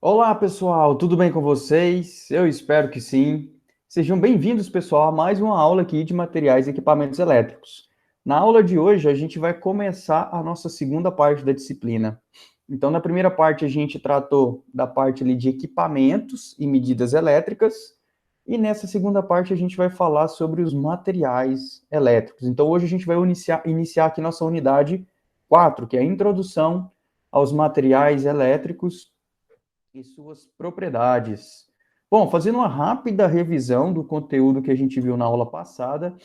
Olá, pessoal, tudo bem com vocês? Eu espero que sim. Sejam bem-vindos, pessoal, a mais uma aula aqui de materiais e equipamentos elétricos. Na aula de hoje, a gente vai começar a nossa segunda parte da disciplina. Então, na primeira parte, a gente tratou da parte ali de equipamentos e medidas elétricas, e nessa segunda parte, a gente vai falar sobre os materiais elétricos. Então, hoje a gente vai iniciar aqui nossa unidade 4, que é a introdução aos materiais elétricos e suas propriedades. Bom, fazendo uma rápida revisão do conteúdo que a gente viu na aula passada,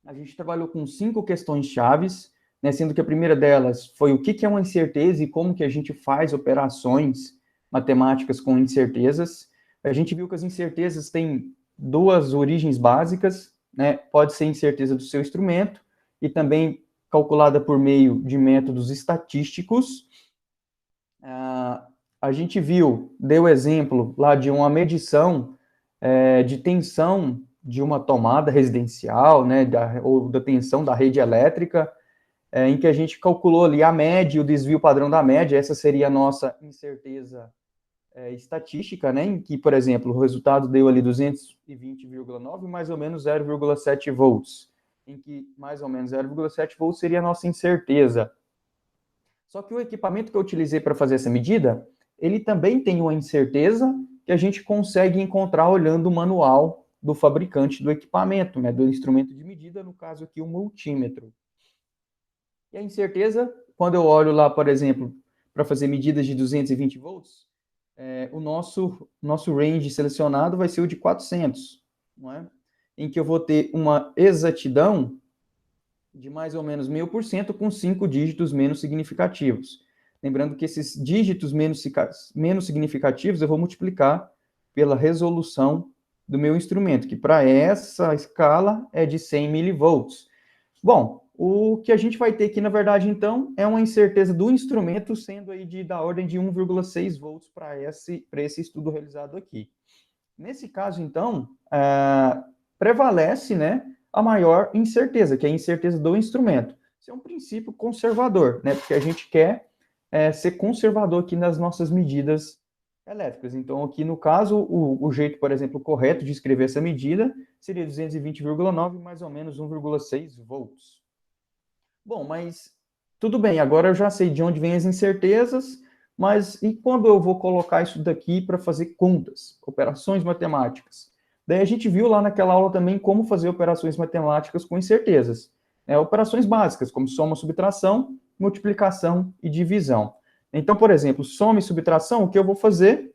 a gente trabalhou com 5 questões chaves, né, sendo que a primeira delas foi o que é uma incerteza e como que a gente faz operações matemáticas com incertezas. A gente viu que as incertezas têm duas origens básicas, né, pode ser incerteza do seu instrumento e também calculada por meio de métodos estatísticos. A gente deu exemplo lá de uma medição de tensão de uma tomada residencial, né, ou da tensão da rede elétrica, em que a gente calculou ali a média e o desvio padrão da média. Essa seria a nossa incerteza estatística, né, em que, por exemplo, o resultado deu ali 220,9, mais ou menos 0,7 volts, em que mais ou menos 0,7 volts seria a nossa incerteza. Só que o equipamento que eu utilizei para fazer essa medida, ele também tem uma incerteza que a gente consegue encontrar olhando o manual do fabricante do equipamento, né, do instrumento de medida, no caso aqui o multímetro. E a incerteza, quando eu olho lá, por exemplo, para fazer medidas de 220 volts, o nosso range selecionado vai ser o de 400, não é? Em que eu vou ter uma exatidão de mais ou menos 1000% com 5 dígitos menos significativos. Lembrando que esses dígitos menos significativos eu vou multiplicar pela resolução do meu instrumento, que para essa escala é de 100 milivolts. Bom, o que a gente vai ter aqui, na verdade, então, é uma incerteza do instrumento sendo aí da ordem de 1,6 volts para esse estudo realizado aqui. Nesse caso, então, prevalece, né, a maior incerteza, que é a incerteza do instrumento. Isso é um princípio conservador, né, porque a gente quer ser conservador aqui nas nossas medidas elétricas. Então, aqui no caso, o jeito, por exemplo, correto de escrever essa medida seria 220,9 mais ou menos 1,6 volts. Bom, mas tudo bem, agora eu já sei de onde vêm as incertezas, mas e quando eu vou colocar isso daqui para fazer contas, operações matemáticas? Daí a gente viu lá naquela aula também como fazer operações matemáticas com incertezas. Operações básicas, como soma, subtração, multiplicação e divisão. Então, por exemplo, soma e subtração, o que eu vou fazer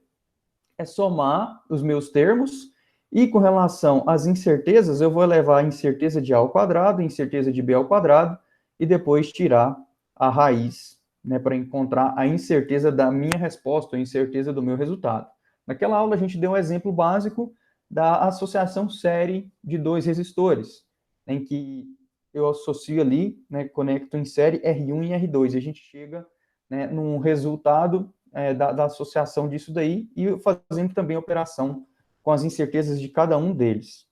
é somar os meus termos, e com relação às incertezas, eu vou elevar a incerteza de A ao quadrado, a incerteza de B ao quadrado, e depois tirar a raiz, né, para encontrar a incerteza da minha resposta, a incerteza do meu resultado. Naquela aula, a gente deu um exemplo básico da associação série de dois resistores, em que eu associo ali, né, conecto em série R1 e R2, e a gente chega, né, num resultado da associação disso daí, e fazendo também a operação com as incertezas de cada um deles.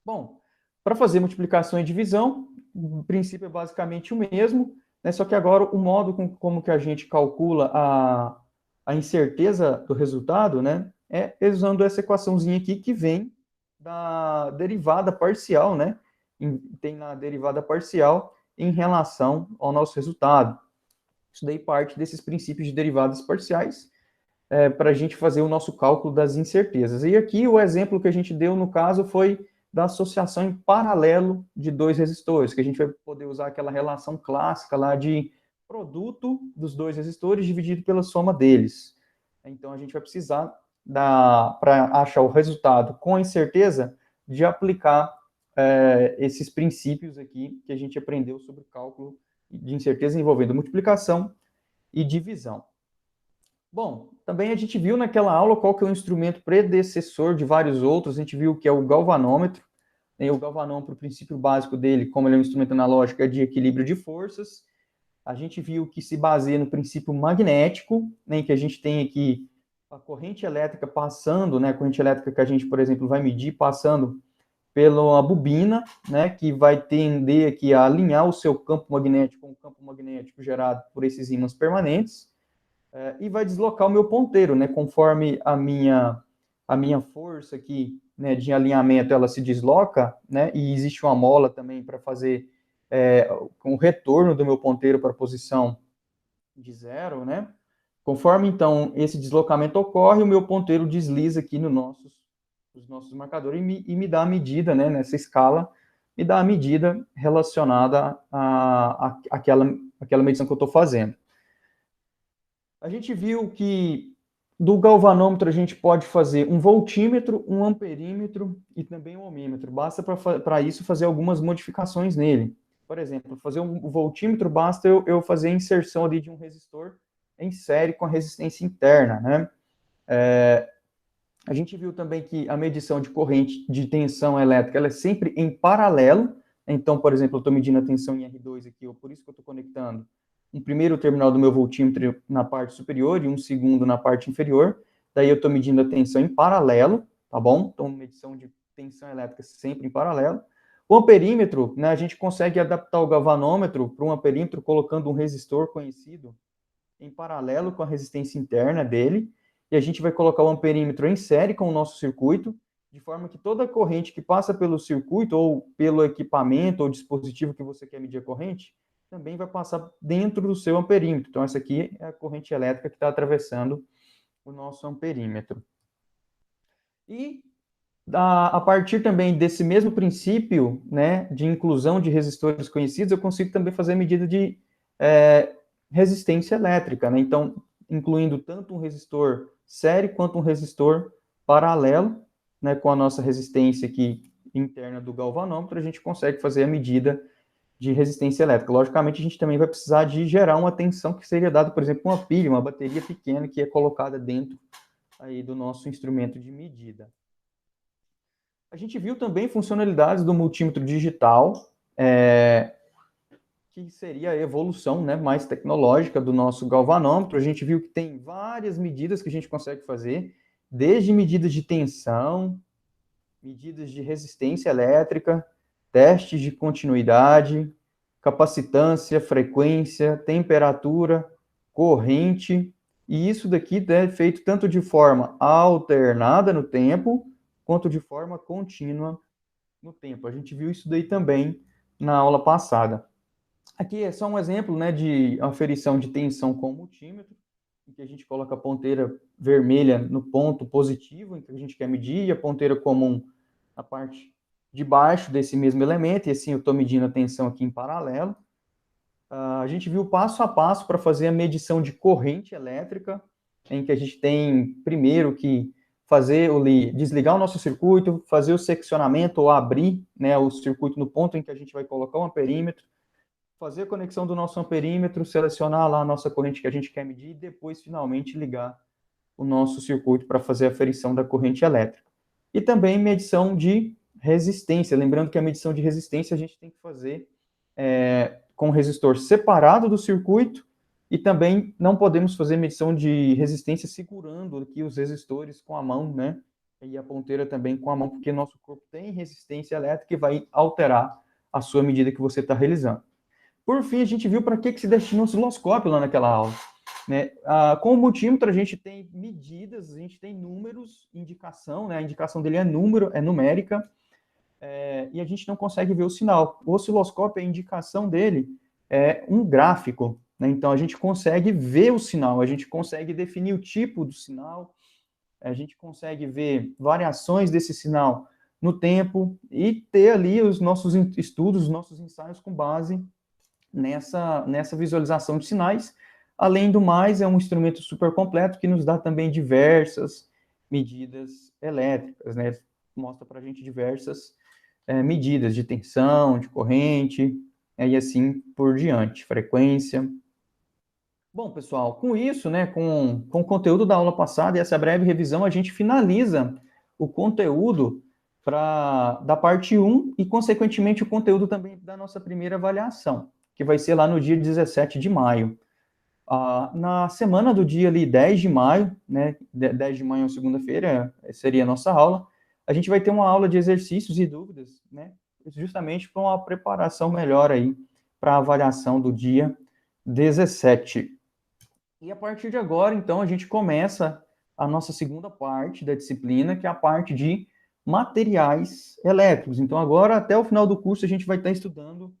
Bom, para fazer multiplicação e divisão, o princípio é basicamente o mesmo, né, só que agora o modo como que a gente calcula a incerteza do resultado, né, é usando essa equaçãozinha aqui que vem da derivada parcial, né, tem na derivada parcial em relação ao nosso resultado. Isso daí parte desses princípios de derivadas parciais para a gente fazer o nosso cálculo das incertezas. E aqui o exemplo que a gente deu no caso foi da associação em paralelo de dois resistores, que a gente vai poder usar aquela relação clássica lá de produto dos dois resistores dividido pela soma deles. Então a gente vai precisar, para achar o resultado com a incerteza, de aplicar esses princípios aqui que a gente aprendeu sobre o cálculo de incerteza envolvendo multiplicação e divisão. Bom, também a gente viu naquela aula qual que é o instrumento predecessor de vários outros, a gente viu que é o galvanômetro, né? O galvanômetro, o princípio básico dele, como ele é um instrumento analógico, é de equilíbrio de forças. A gente viu que se baseia no princípio magnético, né, que a gente tem aqui a corrente elétrica passando, né, a corrente elétrica que a gente, por exemplo, vai medir passando pela bobina, né, que vai tender aqui a alinhar o seu campo magnético com o campo magnético gerado por esses ímãs permanentes. e vai deslocar o meu ponteiro, né? Conforme a minha força aqui, né, de alinhamento, ela se desloca, né? E existe uma mola também para fazer o retorno do meu ponteiro para a posição de zero, né? Conforme, então, esse deslocamento ocorre, o meu ponteiro desliza aqui nos nossos marcadores e me dá a medida, né? Nessa escala, me dá a medida relacionada àquela medição que eu estou fazendo. A gente viu que do galvanômetro a gente pode fazer um voltímetro, um amperímetro e também um ohmímetro. Basta para isso fazer algumas modificações nele. Por exemplo, fazer um voltímetro, basta eu fazer a inserção ali de um resistor em série com a resistência interna, né? A gente viu também que a medição de corrente de tensão elétrica ela é sempre em paralelo. Então, por exemplo, eu estou medindo a tensão em R2 aqui, por isso que eu estou conectando um primeiro terminal do meu voltímetro na parte superior e um segundo na parte inferior. Daí eu estou medindo a tensão em paralelo, tá bom? Então, medição de tensão elétrica sempre em paralelo. O amperímetro, né, a gente consegue adaptar o galvanômetro para um amperímetro colocando um resistor conhecido em paralelo com a resistência interna dele, e a gente vai colocar o amperímetro em série com o nosso circuito, de forma que toda a corrente que passa pelo circuito, ou pelo equipamento ou dispositivo que você quer medir a corrente, também vai passar dentro do seu amperímetro. Então, essa aqui é a corrente elétrica que está atravessando o nosso amperímetro. E a partir também desse mesmo princípio, né, de inclusão de resistores conhecidos, eu consigo também fazer a medida de resistência elétrica, né? Então, incluindo tanto um resistor série quanto um resistor paralelo, né, com a nossa resistência aqui interna do galvanômetro, a gente consegue fazer a medida de resistência elétrica. Logicamente, a gente também vai precisar de gerar uma tensão que seria dada, por exemplo, uma pilha, uma bateria pequena que é colocada dentro aí do nosso instrumento de medida. A gente viu também funcionalidades do multímetro digital, que seria a evolução, né, mais tecnológica do nosso galvanômetro. A gente viu que tem várias medidas que a gente consegue fazer, desde medidas de tensão, medidas de resistência elétrica, testes de continuidade, capacitância, frequência, temperatura, corrente, e isso daqui é feito tanto de forma alternada no tempo, quanto de forma contínua no tempo. A gente viu isso daí também na aula passada. Aqui é só um exemplo, né, de aferição de tensão com multímetro, em que a gente coloca a ponteira vermelha no ponto positivo, em que a gente quer medir, e a ponteira comum na parte de baixo desse mesmo elemento, e assim eu estou medindo a tensão aqui em paralelo. A gente viu passo a passo para fazer a medição de corrente elétrica, em que a gente tem primeiro que desligar o nosso circuito, fazer o seccionamento ou abrir, né, o circuito no ponto em que a gente vai colocar o amperímetro, fazer a conexão do nosso amperímetro, selecionar lá a nossa corrente que a gente quer medir e depois finalmente ligar o nosso circuito para fazer a aferição da corrente elétrica. E também medição de resistência, lembrando que a medição de resistência a gente tem que fazer com o resistor separado do circuito e também não podemos fazer medição de resistência segurando aqui os resistores com a mão, né? E a ponteira também com a mão, porque nosso corpo tem resistência elétrica e vai alterar a sua medida que você está realizando. Por fim, a gente viu para que se destina o osciloscópio lá naquela aula. Né? Com o multímetro, a gente tem medidas, a gente tem números, indicação, né? A indicação dele é numérica, e a gente não consegue ver o sinal. O osciloscópio, a indicação dele é um gráfico, né? Então, a gente consegue ver o sinal, a gente consegue definir o tipo do sinal, a gente consegue ver variações desse sinal no tempo e ter ali os nossos estudos, os nossos ensaios com base nessa visualização de sinais. Além do mais, é um instrumento super completo que nos dá também diversas medidas elétricas, né? Mostra para a gente diversas medidas de tensão, de corrente, e assim por diante, frequência. Bom, pessoal, com isso, né, com o conteúdo da aula passada e essa breve revisão, a gente finaliza o conteúdo da parte 1 e, consequentemente, o conteúdo também da nossa primeira avaliação, que vai ser lá no dia 17 de maio. Na semana do dia ali, 10 de maio, né, 10 de maio é uma segunda-feira, seria a nossa aula, a gente vai ter uma aula de exercícios e dúvidas, né, justamente para uma preparação melhor aí para a avaliação do dia 17. E a partir de agora, então, a gente começa a nossa segunda parte da disciplina, que é a parte de materiais elétricos. Então, agora, até o final do curso, a gente vai estar estudando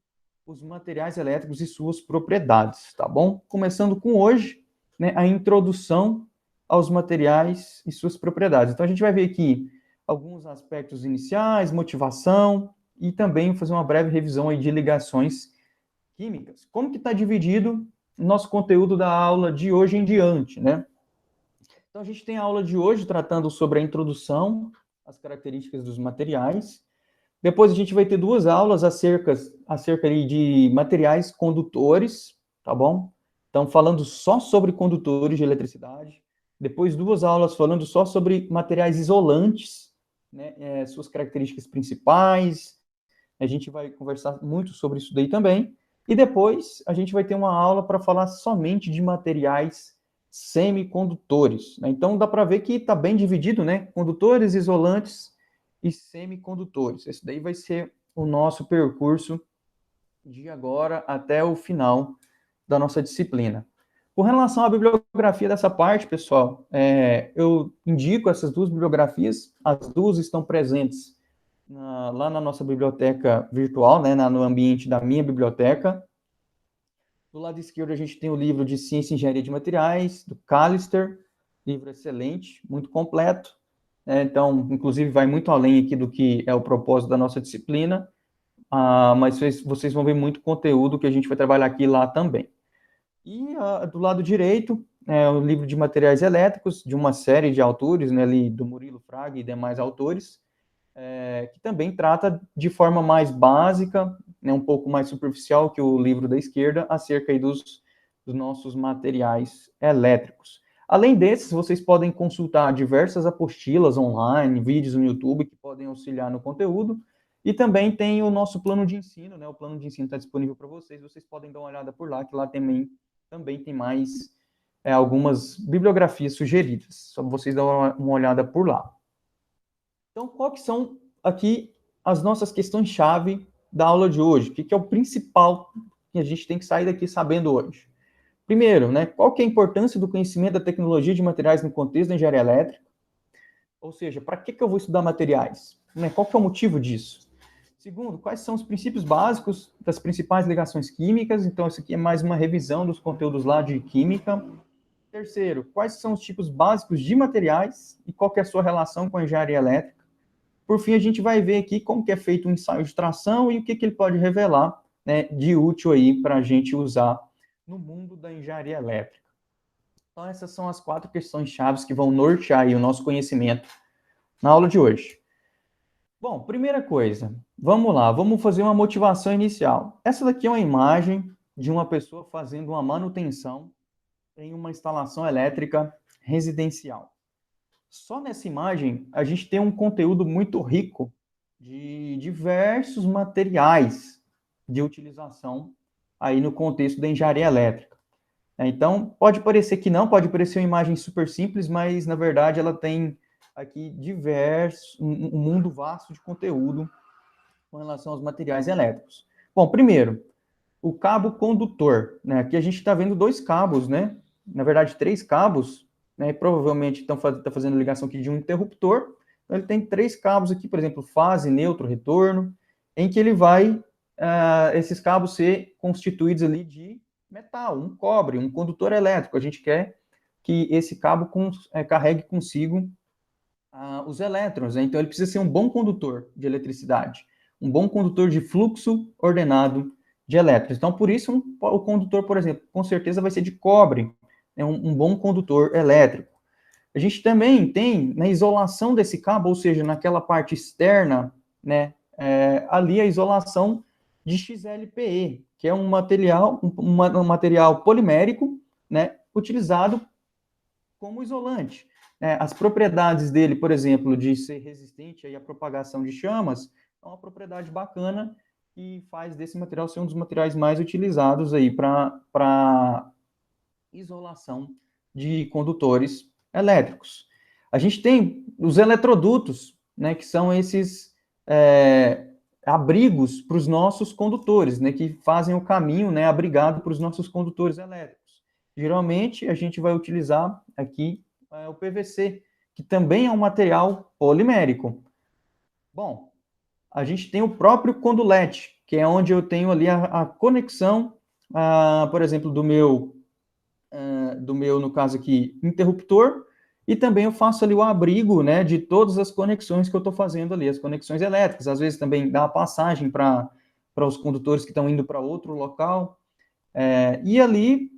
os materiais elétricos e suas propriedades, tá bom? Começando com hoje, né, a introdução aos materiais e suas propriedades. Então, a gente vai ver aqui alguns aspectos iniciais, motivação, e também fazer uma breve revisão aí de ligações químicas. Como que está dividido o nosso conteúdo da aula de hoje em diante, né? Então, a gente tem a aula de hoje tratando sobre a introdução às características dos materiais. Depois a gente vai ter duas aulas acerca de materiais condutores, tá bom? Então, falando só sobre condutores de eletricidade. Depois, duas aulas falando só sobre materiais isolantes, né? Suas características principais. A gente vai conversar muito sobre isso daí também. E depois a gente vai ter uma aula para falar somente de materiais semicondutores, né? Então dá para ver que está bem dividido, né? Condutores, isolantes e semicondutores. Esse daí vai ser o nosso percurso de agora até o final da nossa disciplina. Com relação à bibliografia dessa parte, pessoal, eu indico essas duas bibliografias, as duas estão presentes lá na nossa biblioteca virtual, né, no ambiente da minha biblioteca. Do lado esquerdo, a gente tem o livro de Ciência e Engenharia de Materiais, do Callister, livro excelente, muito completo. Então, inclusive, vai muito além aqui do que é o propósito da nossa disciplina, mas vocês vão ver muito conteúdo que a gente vai trabalhar aqui lá também. E do lado direito, o livro de materiais elétricos, de uma série de autores, né, ali, do Murilo Fraga e demais autores, que também trata de forma mais básica, né, um pouco mais superficial que o livro da esquerda, acerca aí dos nossos materiais elétricos. Além desses, vocês podem consultar diversas apostilas online, vídeos no YouTube que podem auxiliar no conteúdo, e também tem o nosso plano de ensino, né? O plano de ensino está disponível para vocês podem dar uma olhada por lá, que lá também tem mais algumas bibliografias sugeridas, só vocês dão uma olhada por lá. Então, qual que são aqui as nossas questões-chave da aula de hoje? O que é o principal que a gente tem que sair daqui sabendo hoje? Primeiro, né, qual que é a importância do conhecimento da tecnologia de materiais no contexto da engenharia elétrica? Ou seja, para que eu vou estudar materiais? Né, qual que é o motivo disso? Segundo, quais são os princípios básicos das principais ligações químicas? Então, isso aqui é mais uma revisão dos conteúdos lá de química. Terceiro, quais são os tipos básicos de materiais e qual que é a sua relação com a engenharia elétrica? Por fim, a gente vai ver aqui como que é feito um ensaio de tração e o que ele pode revelar, né, de útil aí para a gente usar no mundo da engenharia elétrica. Então, essas são as 4 questões chaves que vão nortear aí o nosso conhecimento na aula de hoje. Bom, primeira coisa, vamos lá, vamos fazer uma motivação inicial. Essa daqui é uma imagem de uma pessoa fazendo uma manutenção em uma instalação elétrica residencial. Só nessa imagem, a gente tem um conteúdo muito rico de diversos materiais de utilização aí no contexto da engenharia elétrica. Então, pode parecer que não, pode parecer uma imagem super simples, mas, na verdade, ela tem aqui um mundo vasto de conteúdo com relação aos materiais elétricos. Bom, primeiro, o cabo condutor, né? Aqui a gente está vendo 2 cabos, né? Na verdade, 3 cabos, né? Provavelmente estão fazendo ligação aqui de um interruptor. Então, ele tem 3 cabos aqui, por exemplo, fase, neutro, retorno, em que ele vai, esses cabos ser constituídos ali de metal, um cobre, um condutor elétrico. A gente quer que esse cabo carregue consigo os elétrons, né? Então, ele precisa ser um bom condutor de eletricidade, um bom condutor de fluxo ordenado de elétrons. Então, por isso, o condutor, por exemplo, com certeza vai ser de cobre, é um bom condutor elétrico. A gente também tem na isolação desse cabo, ou seja, naquela parte externa, né, ali a isolação de XLPE, que é um material polimérico, né, utilizado como isolante. As propriedades dele, por exemplo, de ser resistente aí à propagação de chamas, é uma propriedade bacana que faz desse material ser um dos materiais mais utilizados aí para isolação de condutores elétricos. A gente tem os eletrodutos, né, que são esses abrigos para os nossos condutores, né, que fazem o caminho, né, abrigado para os nossos condutores elétricos. Geralmente, a gente vai utilizar aqui o PVC, que também é um material polimérico. Bom, a gente tem o próprio condulete, que é onde eu tenho ali a conexão, por exemplo, do meu, no caso aqui, interruptor, e também eu faço ali o abrigo, né, de todas as conexões que eu estou fazendo ali, as conexões elétricas, às vezes também dá a passagem para os condutores que estão indo para outro local, e ali,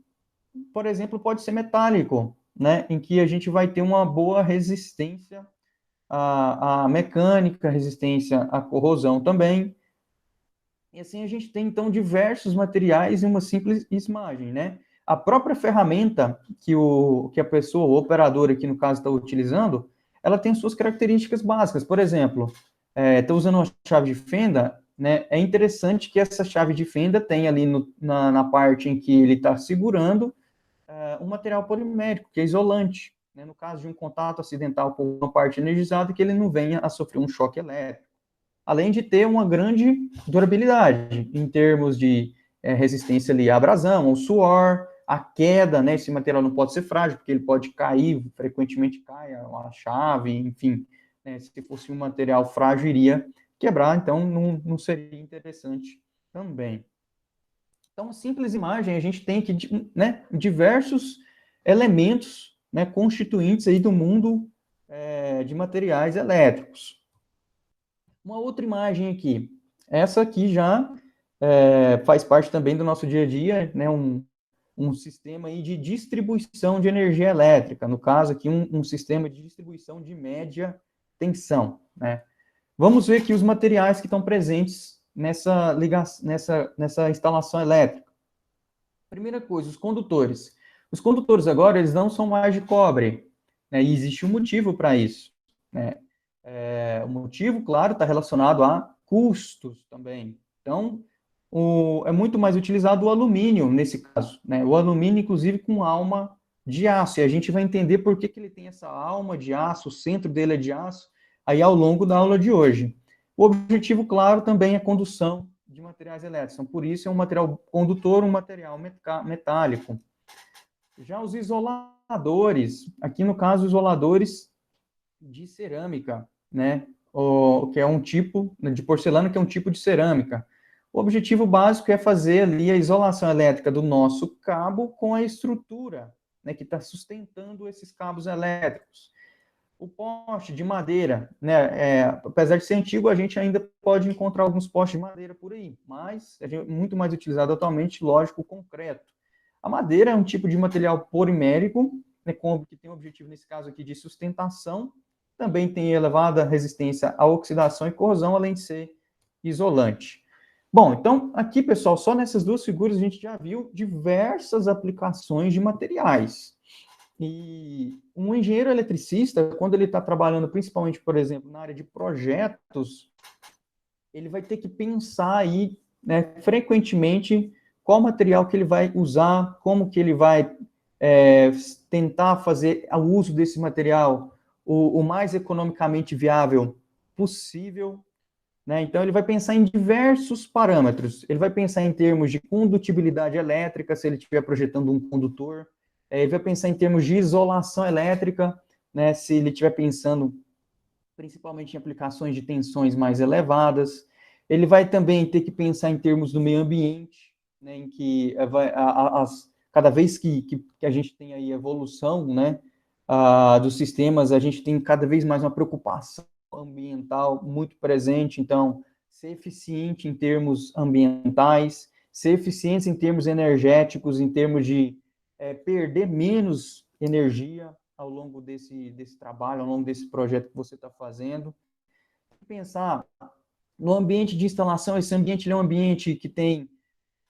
por exemplo, pode ser metálico, né, em que a gente vai ter uma boa resistência à mecânica, resistência à corrosão também, e assim a gente tem, então, diversos materiais em uma simples imagem, né? A própria ferramenta que a pessoa, o operador aqui no caso, está utilizando, ela tem suas características básicas. Por exemplo, estou usando uma chave de fenda, né? É interessante que essa chave de fenda tenha ali na parte em que ele está segurando um material polimérico, que é isolante, né? No caso de um contato acidental com uma parte energizada, que ele não venha a sofrer um choque elétrico, além de ter uma grande durabilidade em termos de resistência ali à abrasão, ao suor, à queda, né? Esse material não pode ser frágil, porque ele pode cair, frequentemente cai a chave, enfim, né? Se fosse um material frágil, iria quebrar, então não seria interessante também. Então, simples imagem, a gente tem que, né, diversos elementos, né, constituintes aí do mundo de materiais elétricos. Uma outra imagem aqui. Essa aqui já faz parte também do nosso dia a dia, né? Um sistema aí de distribuição de energia elétrica. No caso aqui, um sistema de distribuição de média tensão, né? Vamos ver aqui os materiais que estão presentes nessa instalação elétrica. Primeira coisa, os condutores. Os condutores agora, eles não são mais de cobre, né? E existe um motivo para isso, né? O motivo, claro, está relacionado a custos também. Então, é muito mais utilizado o alumínio nesse caso, né? O alumínio, inclusive, com alma de aço. E a gente vai entender por que ele tem essa alma de aço, o centro dele é de aço, aí ao longo da aula de hoje. O objetivo, claro, também é a condução de materiais elétricos. Então, por isso é um material condutor, um material metálico. Já os isoladores, aqui no caso, isoladores de cerâmica, né? Que é um tipo de porcelana, que é um tipo de cerâmica. O objetivo básico é fazer ali a isolação elétrica do nosso cabo com a estrutura, né, que está sustentando esses cabos elétricos. O poste de madeira, né, apesar de ser antigo, a gente ainda pode encontrar alguns postes de madeira por aí, mas é muito mais utilizado atualmente, lógico, o concreto. A madeira é um tipo de material polimérico, né, que tem o objetivo, nesse caso aqui, de sustentação, também tem elevada resistência à oxidação e corrosão, além de ser isolante. Bom, então, aqui, pessoal, só nessas duas figuras a gente já viu diversas aplicações de materiais. E um engenheiro eletricista, quando ele está trabalhando, principalmente, por exemplo, na área de projetos, ele vai ter que pensar aí, né, frequentemente, qual material que ele vai usar, como que ele vai tentar fazer o uso desse material o mais economicamente viável possível, né? Então, ele vai pensar em diversos parâmetros. Ele vai pensar em termos de condutibilidade elétrica, se ele estiver projetando um condutor. Ele vai pensar em termos de isolação elétrica, né? Se ele estiver pensando principalmente em aplicações de tensões mais elevadas. Ele vai também ter que pensar em termos do meio ambiente, né? Em que cada vez que a gente tem aí evolução, né, dos sistemas, a gente tem cada vez mais uma preocupação ambiental muito presente. Então, ser eficiente em termos ambientais, ser eficiente em termos energéticos, em termos de perder menos energia ao longo desse trabalho, ao longo desse projeto que você está fazendo. Pensar no ambiente de instalação, esse ambiente é um ambiente que tem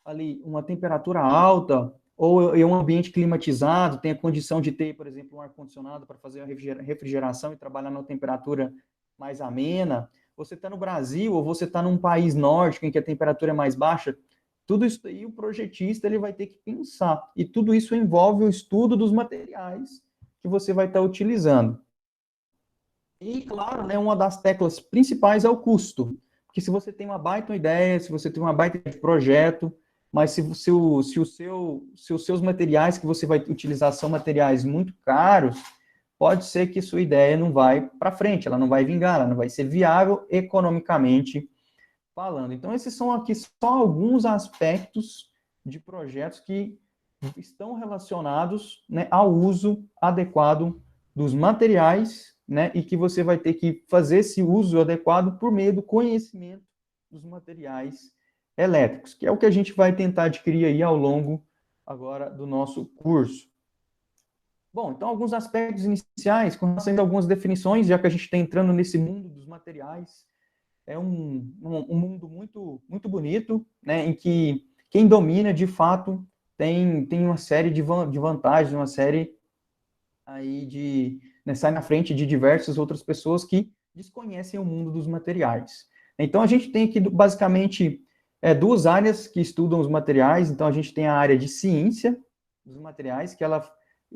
ali uma temperatura alta, ou é um ambiente climatizado, tem a condição de ter, por exemplo, um ar-condicionado para fazer a refrigeração e trabalhar numa temperatura mais amena. Você está no Brasil, ou você está num país nórdico em que a temperatura é mais baixa, tudo isso aí o projetista ele vai ter que pensar. E tudo isso envolve o estudo dos materiais que você vai estar utilizando. E, claro, né, uma das teclas principais é o custo. Porque se você tem uma baita ideia, se você tem uma baita de projeto, mas se os seus materiais que você vai utilizar são materiais muito caros, pode ser que sua ideia não vai para frente, ela não vai vingar, ela não vai ser viável economicamente falando. Então, esses são aqui só alguns aspectos de projetos que estão relacionados, né, ao uso adequado dos materiais, né, e que você vai ter que fazer esse uso adequado por meio do conhecimento dos materiais elétricos, que é o que a gente vai tentar adquirir aí ao longo agora do nosso curso. Bom, então alguns aspectos iniciais, com relação a algumas definições, já que a gente está entrando nesse mundo dos materiais, é um mundo muito bonito, né, em que quem domina, de fato, tem uma série de vantagens, uma série aí de, né, sai na frente de diversas outras pessoas que desconhecem o mundo dos materiais. Então, a gente tem aqui, basicamente, duas áreas que estudam os materiais. Então, a gente tem a área de ciência dos materiais, que ela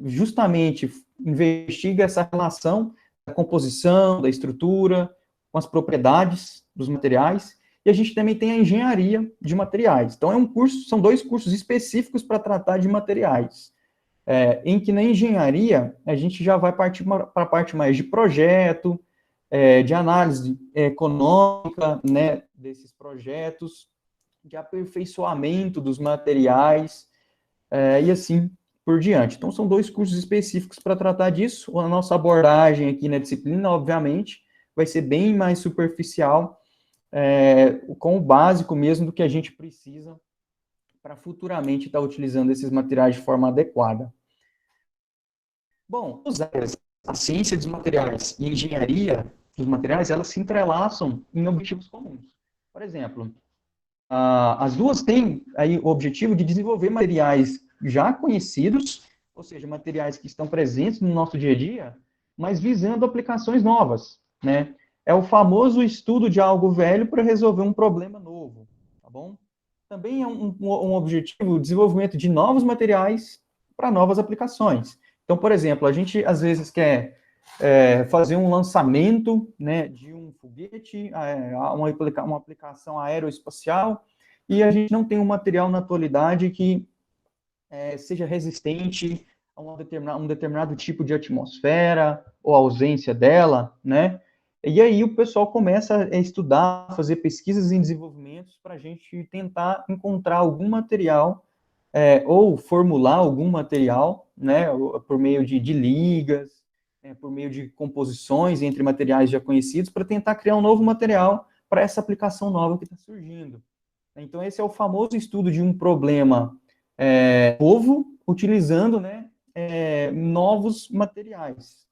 justamente investiga essa relação da composição, da estrutura, com as propriedades dos materiais, e a gente também tem a engenharia de materiais. Então, são dois cursos específicos para tratar de materiais, em que na engenharia a gente já vai partir para a parte mais de projeto, de análise econômica, né, desses projetos, de aperfeiçoamento dos materiais, e assim por diante. Então, são dois cursos específicos para tratar disso. A nossa abordagem aqui na disciplina, obviamente, vai ser bem mais superficial, com o básico mesmo do que a gente precisa para futuramente estar utilizando esses materiais de forma adequada. Bom, a ciência dos materiais e a engenharia dos materiais, elas se entrelaçam em objetivos comuns. Por exemplo, as duas têm aí o objetivo de desenvolver materiais já conhecidos, ou seja, materiais que estão presentes no nosso dia a dia, mas visando aplicações novas, né? É o famoso estudo de algo velho para resolver um problema novo, tá bom? Também é um objetivo o desenvolvimento de novos materiais para novas aplicações. Então, por exemplo, a gente às vezes quer fazer um lançamento, né, de um foguete, uma aplicação aeroespacial, e a gente não tem um material na atualidade que seja resistente a um determinado tipo de atmosfera ou ausência dela, né? E aí o pessoal começa a estudar, fazer pesquisas em desenvolvimentos para a gente tentar encontrar algum material ou formular algum material, né, por meio de ligas, por meio de composições entre materiais já conhecidos, para tentar criar um novo material para essa aplicação nova que está surgindo. Então, esse é o famoso estudo de um problema novo, utilizando, né, novos materiais.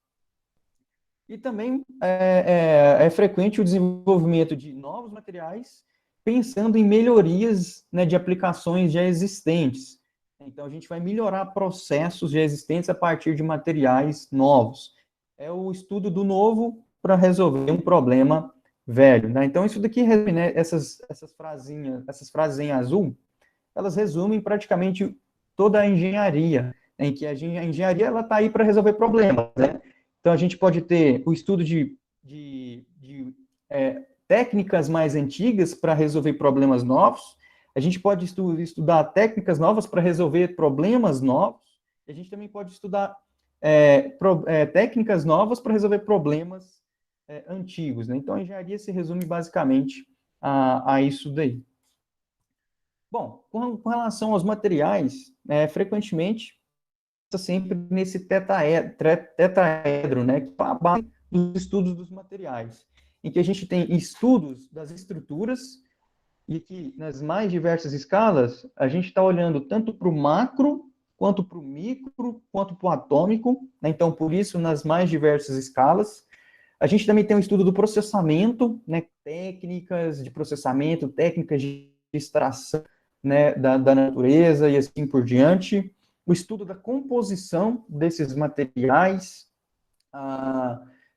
E também é frequente o desenvolvimento de novos materiais, pensando em melhorias, né, de aplicações já existentes. Então, a gente vai melhorar processos já existentes a partir de materiais novos. É o estudo do novo para resolver um problema velho, né? Então, isso daqui, né, essas frases em azul, elas resumem praticamente toda a engenharia, em que a engenharia ela está aí para resolver problemas, né? Então, a gente pode ter o estudo de técnicas mais antigas para resolver problemas novos, a gente pode estudar técnicas novas para resolver problemas novos, e a gente também pode estudar técnicas novas para resolver problemas antigos, né? Então, a engenharia se resume basicamente a isso daí. Bom, com relação aos materiais, frequentemente, sempre nesse tetraedro, né, que é a base dos estudos dos materiais, em que a gente tem estudos das estruturas, e que nas mais diversas escalas, a gente está olhando tanto para o macro, quanto para o micro, quanto para o atômico, né? Então, por isso, nas mais diversas escalas. A gente também tem o estudo do processamento, né, técnicas de processamento, técnicas de extração, né, da natureza e assim por diante. O estudo da composição desses materiais,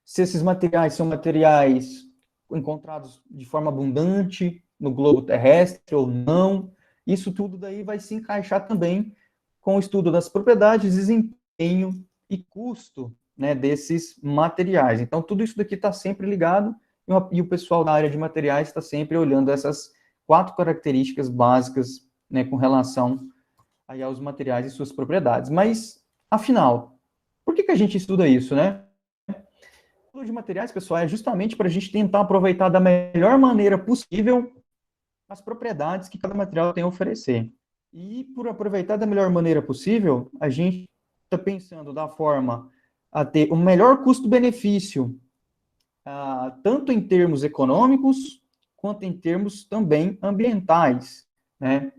se esses materiais são materiais encontrados de forma abundante no globo terrestre ou não. Isso tudo daí vai se encaixar também com o estudo das propriedades, desempenho e custo, né, desses materiais. Então, tudo isso daqui está sempre ligado, e o pessoal da área de materiais está sempre olhando essas 4 características básicas né, com relação aí aos materiais e suas propriedades. Mas, afinal, por que a gente estuda isso, né? O estudo de materiais, pessoal, é justamente para a gente tentar aproveitar da melhor maneira possível as propriedades que cada material tem a oferecer. E, por aproveitar da melhor maneira possível, a gente está pensando da forma a ter o melhor custo-benefício, tanto em termos econômicos, quanto em termos também ambientais, né?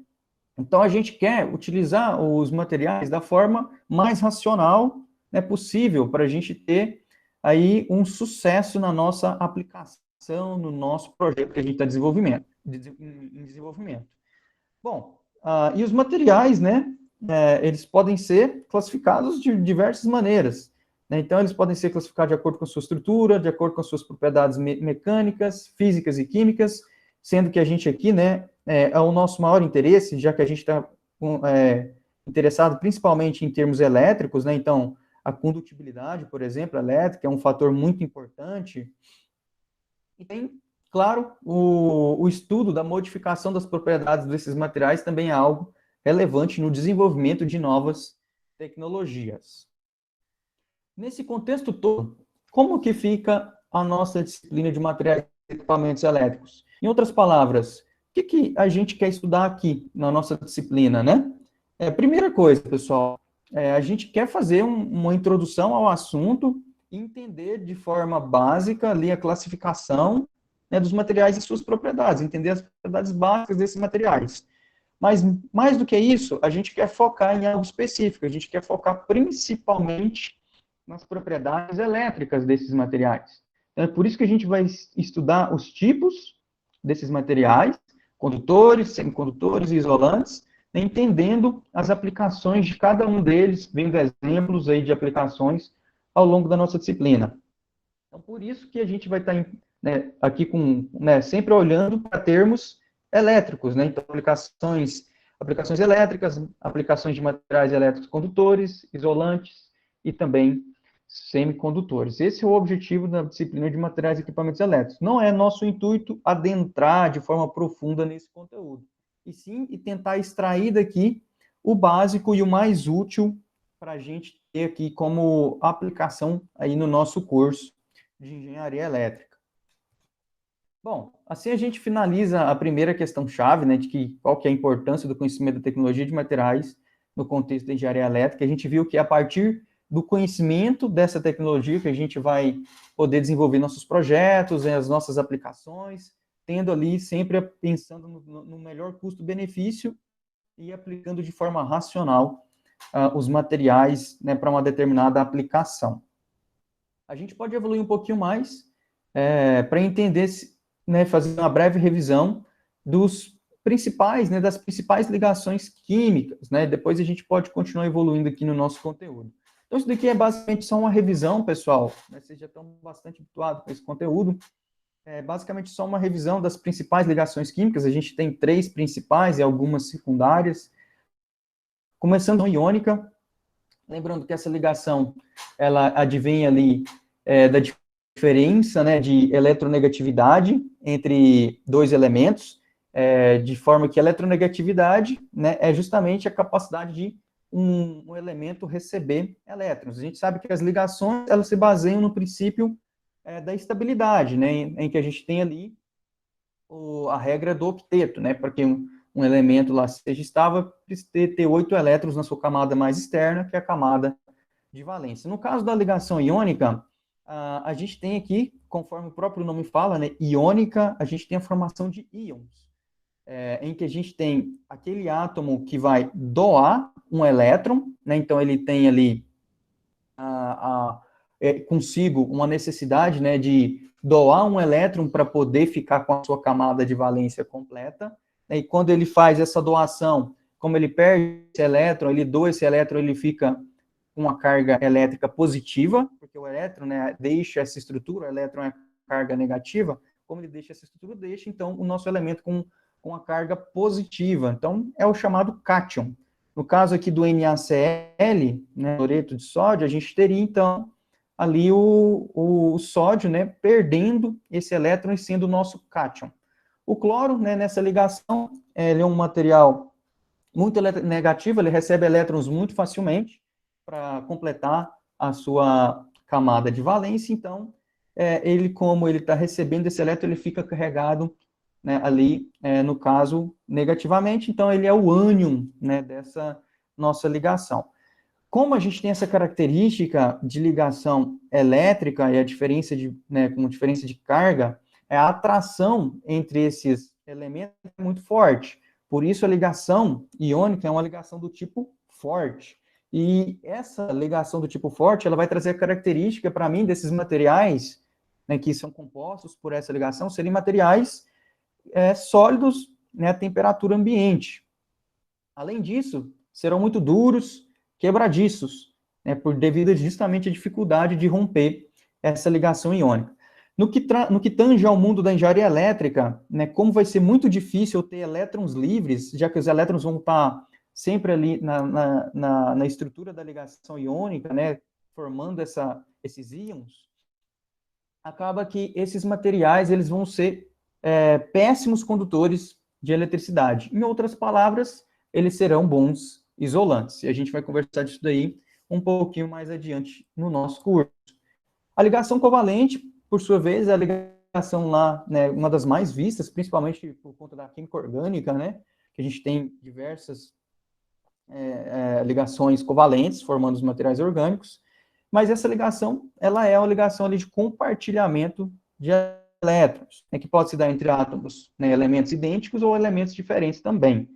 Então, a gente quer utilizar os materiais da forma mais racional, né, possível, para a gente ter aí um sucesso na nossa aplicação, no nosso projeto que a gente está em desenvolvimento. Bom, e os materiais, né, eles podem ser classificados de diversas maneiras, né? Então, eles podem ser classificados de acordo com a sua estrutura, de acordo com as suas propriedades mecânicas, físicas e químicas, sendo que a gente aqui, né, é o nosso maior interesse, já que a gente está interessado principalmente em termos elétricos, né? Então, a condutibilidade, por exemplo, elétrica, é um fator muito importante. E tem, claro, o estudo da modificação das propriedades desses materiais também é algo relevante no desenvolvimento de novas tecnologias. Nesse contexto todo, como que fica a nossa disciplina de materiais e equipamentos elétricos? Em outras palavras, o que a gente quer estudar aqui na nossa disciplina, né? Primeira coisa, pessoal, a gente quer fazer uma introdução ao assunto e entender de forma básica ali a classificação, né, dos materiais e suas propriedades, entender as propriedades básicas desses materiais. Mas, mais do que isso, a gente quer focar em algo específico, a gente quer focar principalmente nas propriedades elétricas desses materiais. Então, é por isso que a gente vai estudar os tipos desses materiais, condutores, semicondutores e isolantes, entendendo as aplicações de cada um deles, vendo exemplos aí de aplicações ao longo da nossa disciplina. Então, por isso que a gente vai estar né, aqui sempre olhando para termos elétricos, né? Então, aplicações elétricas, aplicações de materiais elétricos condutores, isolantes e também semicondutores. Esse é o objetivo da disciplina de materiais e equipamentos elétricos. Não é nosso intuito adentrar de forma profunda nesse conteúdo, e sim tentar extrair daqui o básico e o mais útil para a gente ter aqui como aplicação aí no nosso curso de engenharia elétrica. Bom, assim a gente finaliza a primeira questão-chave, né, de qual que é a importância do conhecimento da tecnologia de materiais no contexto da engenharia elétrica. A gente viu que a partir do conhecimento dessa tecnologia que a gente vai poder desenvolver nossos projetos, as nossas aplicações, tendo ali sempre pensando no melhor custo-benefício e aplicando de forma racional os materiais, né, para uma determinada aplicação. A gente pode evoluir um pouquinho mais para entender, né, fazer uma breve revisão dos principais, né, das principais ligações químicas, né? Depois a gente pode continuar evoluindo aqui no nosso conteúdo. Então, isso daqui é basicamente só uma revisão, pessoal, né? Vocês já estão bastante habituados com esse conteúdo. É basicamente só uma revisão das principais ligações químicas. A gente tem 3 principais e algumas secundárias. Começando com a iônica, lembrando que essa ligação, ela advém ali da diferença, né, de eletronegatividade entre 2 elementos, de forma que a eletronegatividade, né, é justamente a capacidade de um elemento receber elétrons. A gente sabe que as ligações, elas se baseiam no princípio da estabilidade, né, em que a gente tem ali a regra do octeto, né, para que um elemento lá seja estável, precisa ter 8 elétrons na sua camada mais externa, que é a camada de valência. No caso da ligação iônica, a gente tem aqui, conforme o próprio nome fala, né, iônica, a gente tem a formação de íons, em que a gente tem aquele átomo que vai doar um elétron, né, então ele tem ali consigo uma necessidade, né, de doar um elétron para poder ficar com a sua camada de valência completa, né, e quando ele faz essa doação, como ele perde esse elétron, ele doa esse elétron, ele fica com uma carga elétrica positiva, porque o elétron, né, deixa essa estrutura, o elétron é carga negativa, como ele deixa essa estrutura, deixa, então, o nosso elemento com a carga positiva. Então, é o chamado cátion. No caso aqui do NaCl, né, cloreto de sódio, a gente teria, então, ali o sódio, né, perdendo esse elétron e sendo o nosso cátion. O cloro, né, nessa ligação, ele é um material muito negativo, ele recebe elétrons muito facilmente para completar a sua camada de valência, então, como ele está recebendo esse elétron, ele fica carregado, né, ali, no caso, negativamente, então ele é o ânion, né, dessa nossa ligação. Como a gente tem essa característica de ligação elétrica e a diferença com diferença de carga, a atração entre esses elementos é muito forte. Por isso, a ligação iônica é uma ligação do tipo forte. E essa ligação do tipo forte, ela vai trazer a característica, para mim, desses materiais, né, que são compostos por essa ligação, serem materiais sólidos, né, a temperatura ambiente. Além disso, serão muito duros, quebradiços, né, devido justamente à dificuldade de romper essa ligação iônica. No que tange ao mundo da engenharia elétrica, né, como vai ser muito difícil ter elétrons livres, já que os elétrons vão estar sempre ali na estrutura da ligação iônica, né, formando esses íons, acaba que esses materiais eles vão ser péssimos condutores de eletricidade. Em outras palavras, eles serão bons isolantes. E a gente vai conversar disso daí um pouquinho mais adiante no nosso curso. A ligação covalente, por sua vez, é a ligação lá, né, uma das mais vistas, principalmente por conta da química orgânica, né, que a gente tem diversas ligações covalentes formando os materiais orgânicos, mas essa ligação, ela é uma ligação ali de compartilhamento de elétrons, né, que pode se dar entre átomos, né, elementos idênticos ou elementos diferentes também.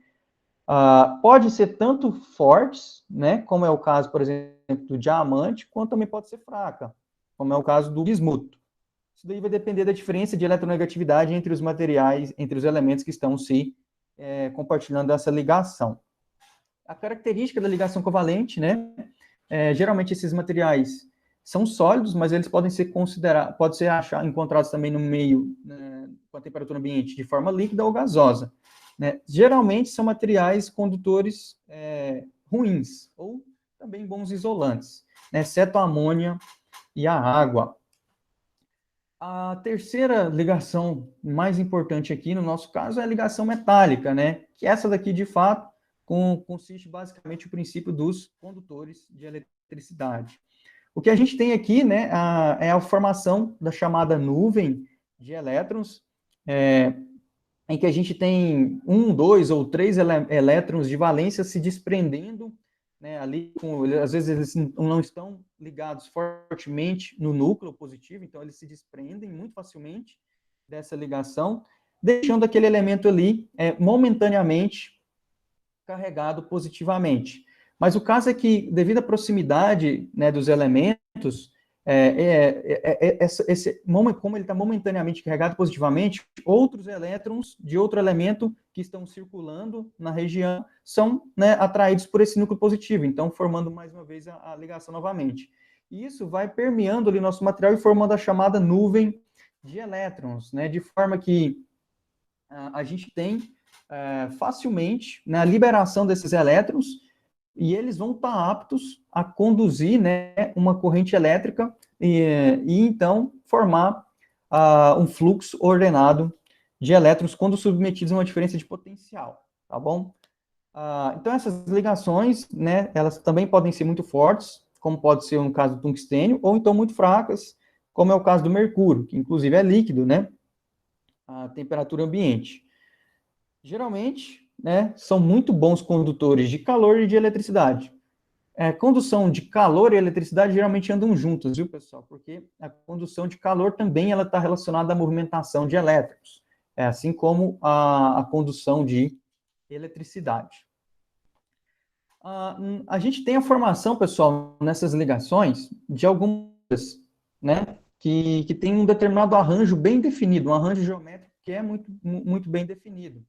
Pode ser tanto fortes, né, como é o caso, por exemplo, do diamante, quanto também pode ser fraca, como é o caso do bismuto. Isso daí vai depender da diferença de eletronegatividade entre os materiais, entre os elementos que estão se compartilhando essa ligação. A característica da ligação covalente, né, geralmente esses materiais são sólidos, mas eles podem ser encontrados também no meio, né, com a temperatura ambiente de forma líquida ou gasosa. Né? Geralmente são materiais condutores ruins, ou também bons isolantes, né, exceto a amônia e a água. A terceira ligação mais importante aqui, no nosso caso, é a ligação metálica, né, que essa daqui, de fato, consiste basicamente no princípio dos condutores de eletricidade. O que a gente tem aqui, né, é a formação da chamada nuvem de elétrons, em que a gente tem 1, 2 ou 3 elétrons de valência se desprendendo, né, ali, às vezes eles não estão ligados fortemente no núcleo positivo, então eles se desprendem muito facilmente dessa ligação, deixando aquele elemento ali momentaneamente carregado positivamente. Mas o caso é que, devido à proximidade, né, dos elementos, como ele está momentaneamente carregado positivamente, outros elétrons de outro elemento que estão circulando na região são, né, atraídos por esse núcleo positivo, então formando mais uma vez a ligação novamente. E isso vai permeando ali nosso material e formando a chamada nuvem de elétrons, né, de forma que a gente tem facilmente, né, a liberação desses elétrons, e eles vão estar aptos a conduzir, né, uma corrente elétrica e então formar um fluxo ordenado de elétrons quando submetidos a uma diferença de potencial, tá bom? Então essas ligações, né, elas também podem ser muito fortes, como pode ser no caso do tungstênio, ou então muito fracas, como é o caso do mercúrio, que inclusive é líquido, né, a temperatura ambiente. Geralmente, né, são muito bons condutores de calor e de eletricidade. Condução de calor e eletricidade geralmente andam juntas, viu, pessoal? Porque a condução de calor também ela está relacionada à movimentação de elétrons, assim como a condução de eletricidade. A gente tem a formação, pessoal, nessas ligações, de algumas, né, que tem um determinado arranjo bem definido, um arranjo geométrico que é muito, muito bem definido.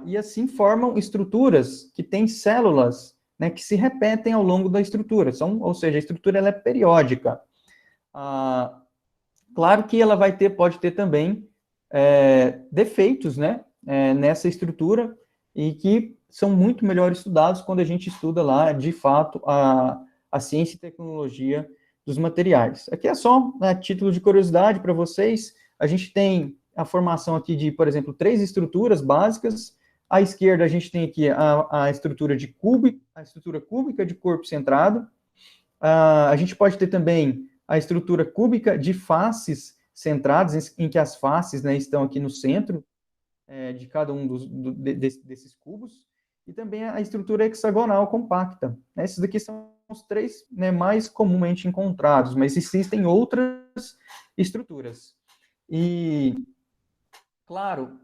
E assim formam estruturas que têm células, né, que se repetem ao longo da estrutura, ou seja, a estrutura ela é periódica. Claro que ela pode ter também defeitos, né, nessa estrutura, e que são muito melhor estudados quando a gente estuda lá, de fato, a ciência e tecnologia dos materiais. Aqui é só, né, título de curiosidade para vocês. A gente tem a formação aqui de, por exemplo, 3 estruturas básicas, À esquerda, a gente tem aqui a estrutura cúbica de corpo centrado. A gente pode ter também a estrutura cúbica de faces centradas, em que as faces, né, estão aqui no centro de cada um desses cubos. E também a estrutura hexagonal compacta. Esses daqui são os três, né, mais comumente encontrados, mas existem outras estruturas. E, claro,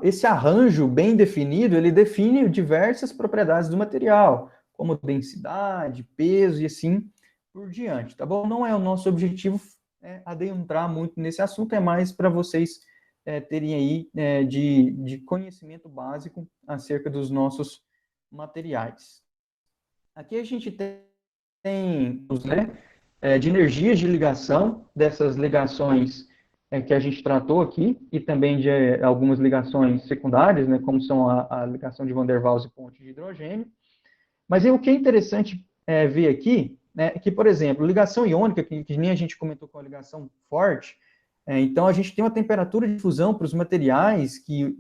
esse arranjo bem definido, ele define diversas propriedades do material, como densidade, peso e assim por diante, tá bom? Não é o nosso objetivo adentrar muito nesse assunto, é mais para vocês terem aí de conhecimento básico acerca dos nossos materiais. Aqui a gente tem de energias de ligação, dessas ligações que a gente tratou aqui, e também de algumas ligações secundárias, né, como são a ligação de Van der Waals e ponte de hidrogênio. Mas o que é interessante ver aqui, né, que, por exemplo, ligação iônica, que nem a gente comentou com a ligação forte, então a gente tem uma temperatura de fusão para os materiais que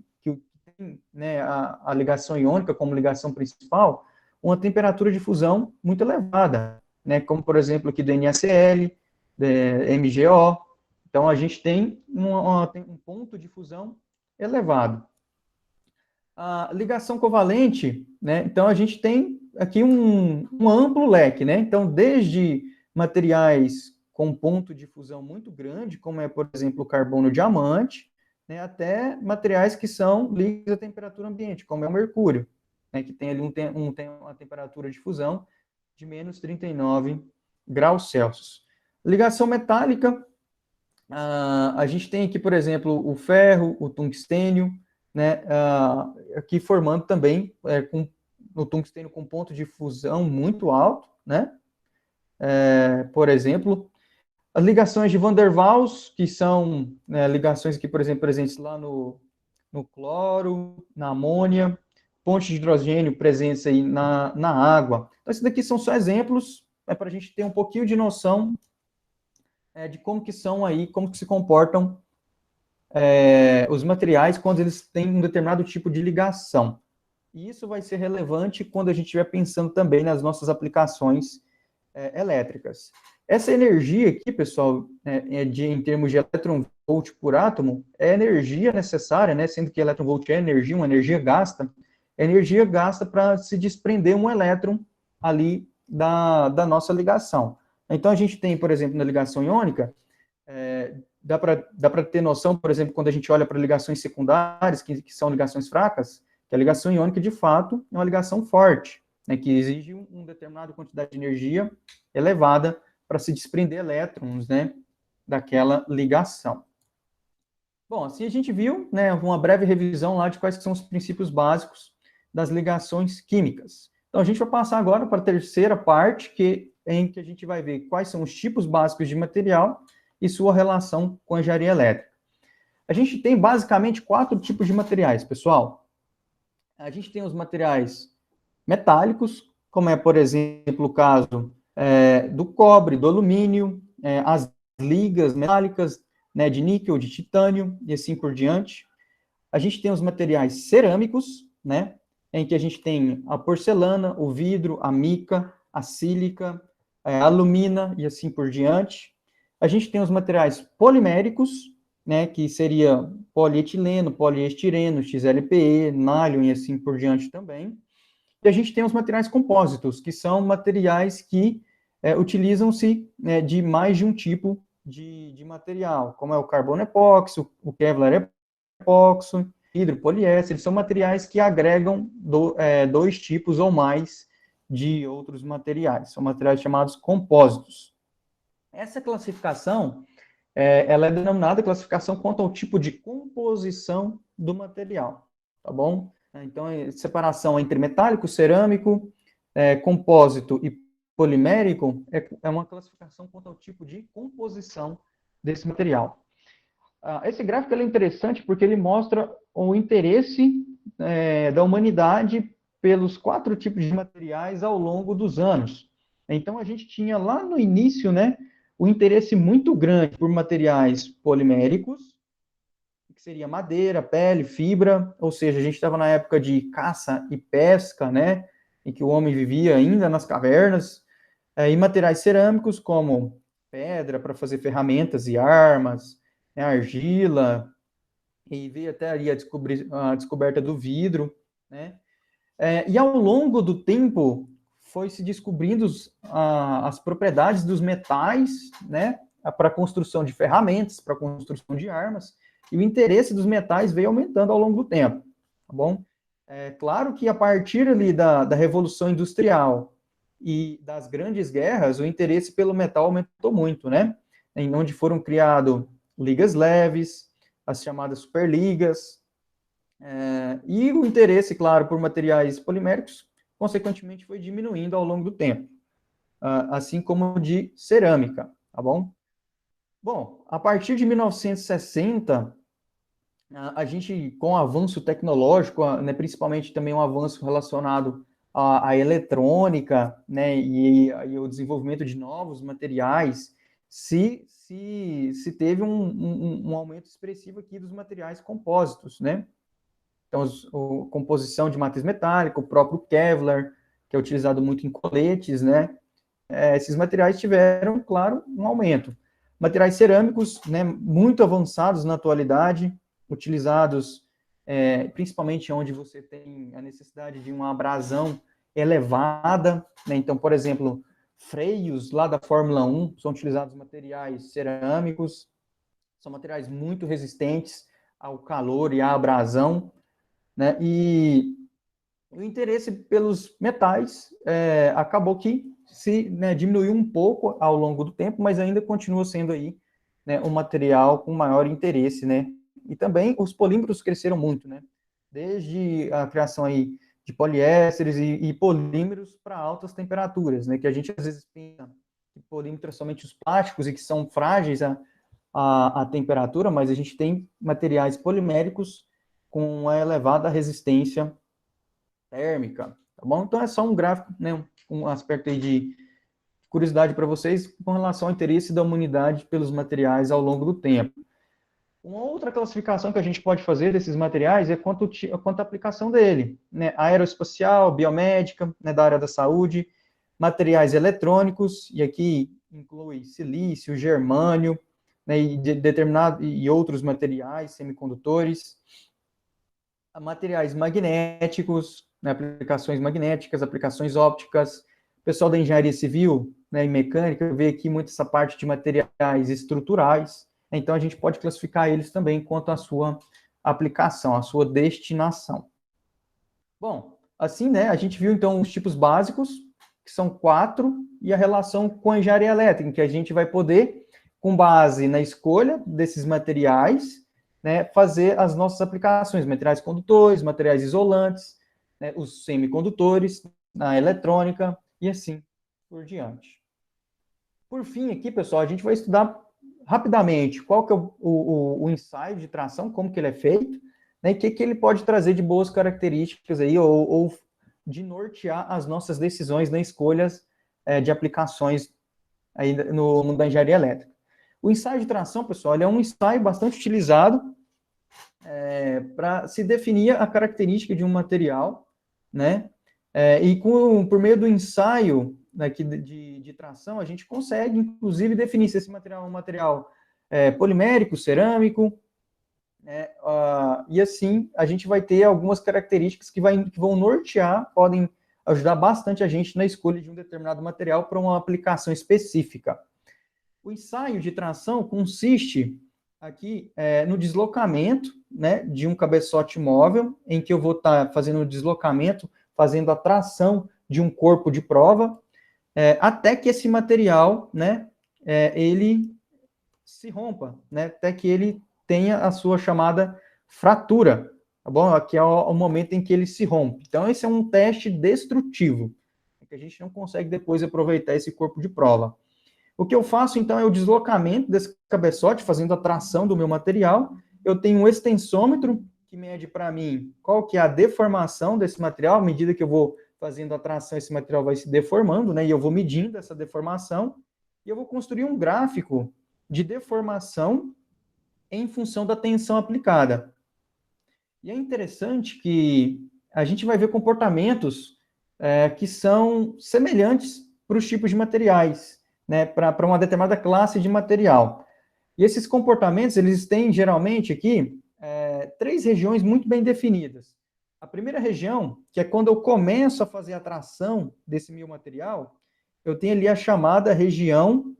tem, né, a ligação iônica como ligação principal, uma temperatura de fusão muito elevada, né, como, por exemplo, aqui do NaCl, MgO. Então, a gente tem um ponto de fusão elevado. A ligação covalente, né, então a gente tem aqui um amplo leque, né, então desde materiais com ponto de fusão muito grande, como é, por exemplo, o carbono-diamante, né, até materiais que são líquidos a temperatura ambiente, como é o mercúrio, né, que tem ali uma temperatura de fusão de menos 39 graus Celsius. Ligação metálica, a gente tem aqui, por exemplo, o ferro, o tungstênio, né, aqui formando também o tungstênio com ponto de fusão muito alto, né, por exemplo, as ligações de Van der Waals, que são ligações aqui, por exemplo, presentes lá no cloro, na amônia, ponte de hidrogênio presentes aí na água. Então, esses daqui são só exemplos para a gente ter um pouquinho de noção de como que são aí, como que se comportam os materiais quando eles têm um determinado tipo de ligação. E isso vai ser relevante quando a gente estiver pensando também nas nossas aplicações elétricas. Essa energia aqui, pessoal, em termos de elétron-volt por átomo, é energia necessária, né, sendo que elétron-volt é energia, uma energia gasta para se desprender um elétron ali da nossa ligação. Então, a gente tem, por exemplo, na ligação iônica, dá para ter noção, por exemplo, quando a gente olha para ligações secundárias, que são ligações fracas, que a ligação iônica, de fato, é uma ligação forte, né, que exige uma determinada quantidade de energia elevada para se desprender elétrons, né, daquela ligação. Bom, assim a gente viu, né, uma breve revisão lá de quais são os princípios básicos das ligações químicas. Então, a gente vai passar agora para a terceira parte, em que a gente vai ver quais são os tipos básicos de material e sua relação com a engenharia elétrica. A gente tem basicamente 4 tipos de materiais, pessoal. A gente tem os materiais metálicos, como é, por exemplo, o caso do cobre, do alumínio, as ligas metálicas, né, de níquel, de titânio, e assim por diante. A gente tem os materiais cerâmicos, né, em que a gente tem a porcelana, o vidro, a mica, a sílica, a alumina, e assim por diante. A gente tem os materiais poliméricos, né, que seria polietileno, poliestireno, XLPE, nylon e assim por diante também. E a gente tem os materiais compósitos, que são materiais que utilizam-se de mais de um tipo de material, como é o carbono epóxi, o Kevlar epóxi, hidropoliéster, são materiais que agregam dois tipos ou mais de outros materiais, são materiais chamados compósitos. Essa classificação, ela é denominada classificação quanto ao tipo de composição do material, tá bom? Então, separação entre metálico, cerâmico, compósito e polimérico é uma classificação quanto ao tipo de composição desse material. Esse gráfico é interessante porque ele mostra o interesse da humanidade pelos 4 tipos de materiais ao longo dos anos. Então, a gente tinha lá no início, né, o interesse muito grande por materiais poliméricos, que seria madeira, pele, fibra, ou seja, a gente estava na época de caça e pesca, né, em que o homem vivia ainda nas cavernas, e materiais cerâmicos como pedra para fazer ferramentas e armas, né, argila, e veio até ali a descoberta do vidro, né, e ao longo do tempo foi se descobrindo as propriedades dos metais, né, para a construção de ferramentas, para a construção de armas, e o interesse dos metais veio aumentando ao longo do tempo, tá bom? É claro que a partir ali da Revolução Industrial e das grandes guerras, o interesse pelo metal aumentou muito, né? Em onde foram criadas ligas leves, as chamadas superligas, e o interesse, claro, por materiais poliméricos, consequentemente, foi diminuindo ao longo do tempo, assim como de cerâmica, tá bom? Bom, a partir de 1960, a gente, com o avanço tecnológico, né, principalmente também um avanço relacionado à eletrônica, né, e o desenvolvimento de novos materiais, se teve um aumento expressivo aqui dos materiais compósitos, né? Então, a composição de matriz metálica, o próprio Kevlar, que é utilizado muito em coletes, né? Esses materiais tiveram, claro, um aumento. Materiais cerâmicos, né, muito avançados na atualidade, utilizados principalmente onde você tem a necessidade de uma abrasão elevada, né? Então, por exemplo, freios lá da Fórmula 1 são utilizados materiais cerâmicos, são materiais muito resistentes ao calor e à abrasão, né? E o interesse pelos metais acabou que diminuiu um pouco ao longo do tempo, mas ainda continua sendo aí, né, um material com maior interesse, né? E também os polímeros cresceram muito, né? Desde a criação aí de poliésteres e polímeros para altas temperaturas, né? Que a gente às vezes pensa que polímeros são somente os plásticos e que são frágeis à temperatura, mas a gente tem materiais poliméricos com uma elevada resistência térmica, tá bom? Então é só um gráfico, né, um aspecto aí de curiosidade para vocês com relação ao interesse da humanidade pelos materiais ao longo do tempo. Uma outra classificação que a gente pode fazer desses materiais é quanto à aplicação dele, né? Aeroespacial, biomédica, né, da área da saúde, materiais eletrônicos, e aqui inclui silício, germânio, né, e outros materiais, semicondutores, materiais magnéticos, né, aplicações magnéticas, aplicações ópticas. O pessoal da engenharia civil, né, e mecânica vê aqui muito essa parte de materiais estruturais, então a gente pode classificar eles também quanto à sua aplicação, à sua destinação. Bom, assim, né, a gente viu então os tipos básicos, que são 4, e a relação com a engenharia elétrica, que a gente vai poder, com base na escolha desses materiais, né, fazer as nossas aplicações, materiais condutores, materiais isolantes, né, os semicondutores, na eletrônica, e assim por diante. Por fim, aqui, pessoal, a gente vai estudar rapidamente qual que é o ensaio de tração, como que ele é feito, né, e o que ele pode trazer de boas características aí, ou de nortear as nossas decisões na escolhas de aplicações aí no mundo da engenharia elétrica. O ensaio de tração, pessoal, ele é um ensaio bastante utilizado para se definir a característica de um material, né? E por meio do ensaio aqui de tração, a gente consegue, inclusive, definir se esse material é um material polimérico, cerâmico, né? E assim a gente vai ter algumas características que vão nortear, podem ajudar bastante a gente na escolha de um determinado material para uma aplicação específica. O ensaio de tração consiste aqui no deslocamento, né, de um cabeçote móvel, em que eu vou estar fazendo o deslocamento, fazendo a tração de um corpo de prova, até que esse material, né, ele se rompa, né, até que ele tenha a sua chamada fratura, tá bom? Aqui é o momento em que ele se rompe. Então, esse é um teste destrutivo, que a gente não consegue depois aproveitar esse corpo de prova. O que eu faço, então, é o deslocamento desse cabeçote, fazendo a tração do meu material. Eu tenho um extensômetro que mede para mim qual que é a deformação desse material. À medida que eu vou fazendo a tração, esse material vai se deformando, né? E eu vou medindo essa deformação. E eu vou construir um gráfico de deformação em função da tensão aplicada. E é interessante que a gente vai ver comportamentos que são semelhantes para os tipos de materiais, né, para uma determinada classe de material. E esses comportamentos, eles têm geralmente aqui três regiões muito bem definidas. A primeira região, que é quando eu começo a fazer a tração desse meu material, eu tenho ali a chamada região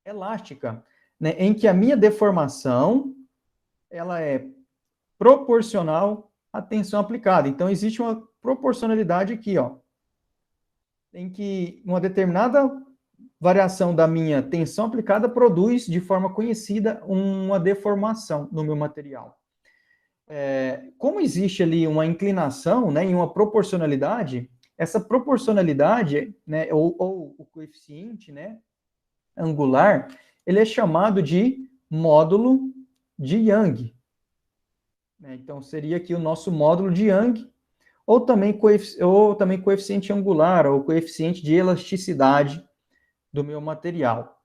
elástica, né, em que a minha deformação ela é proporcional à tensão aplicada. Então, existe uma proporcionalidade aqui, ó, em que uma determinada variação da minha tensão aplicada produz, de forma conhecida, uma deformação no meu material. Como existe ali uma inclinação, né, e uma proporcionalidade, essa proporcionalidade, né, ou o coeficiente, né, angular, ele é chamado de módulo de Young. Então, seria aqui o nosso módulo de Young, ou também coeficiente angular, ou coeficiente de elasticidade do meu material.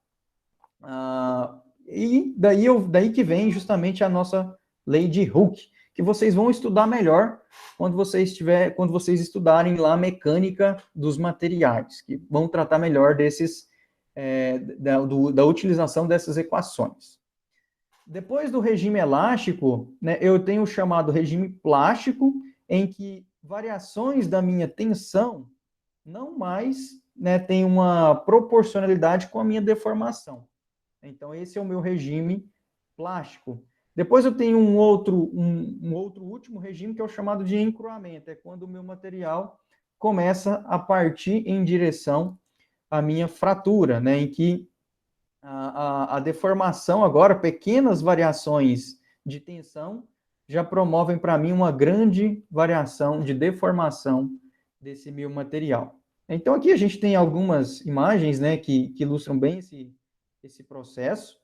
E daí que vem justamente a nossa lei de Hooke, que vocês vão estudar melhor quando vocês estudarem lá a mecânica dos materiais, que vão tratar melhor da utilização dessas equações. Depois do regime elástico, né, eu tenho o chamado regime plástico, em que variações da minha tensão não mais, né, tem uma proporcionalidade com a minha deformação. Então, esse é o meu regime plástico. Depois eu tenho um outro último regime, que é o chamado de encruamento. É quando o meu material começa a partir em direção à minha fratura, né, em que a deformação agora, pequenas variações de tensão, já promovem para mim uma grande variação de deformação desse meu material. Então, aqui a gente tem algumas imagens, né, que ilustram bem esse processo,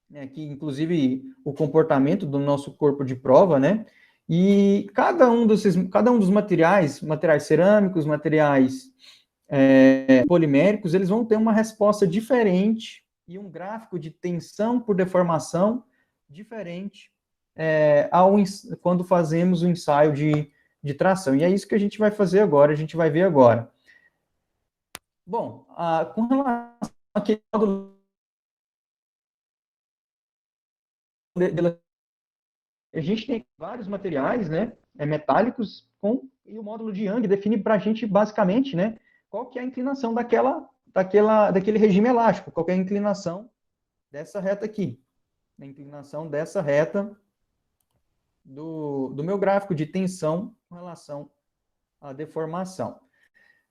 né, que inclusive o comportamento do nosso corpo de prova, né, e cada um dos materiais cerâmicos, materiais poliméricos, eles vão ter uma resposta diferente e um gráfico de tensão por deformação diferente quando fazemos o ensaio de tração. E é isso que a gente vai fazer agora, a gente vai ver agora. Bom, com relação àquele módulo a gente tem vários materiais, né, metálicos, e o módulo de Young define para a gente, basicamente, né, qual que é a inclinação daquele regime elástico, qual que é a inclinação dessa reta aqui, a inclinação dessa reta do meu gráfico de tensão com relação à deformação.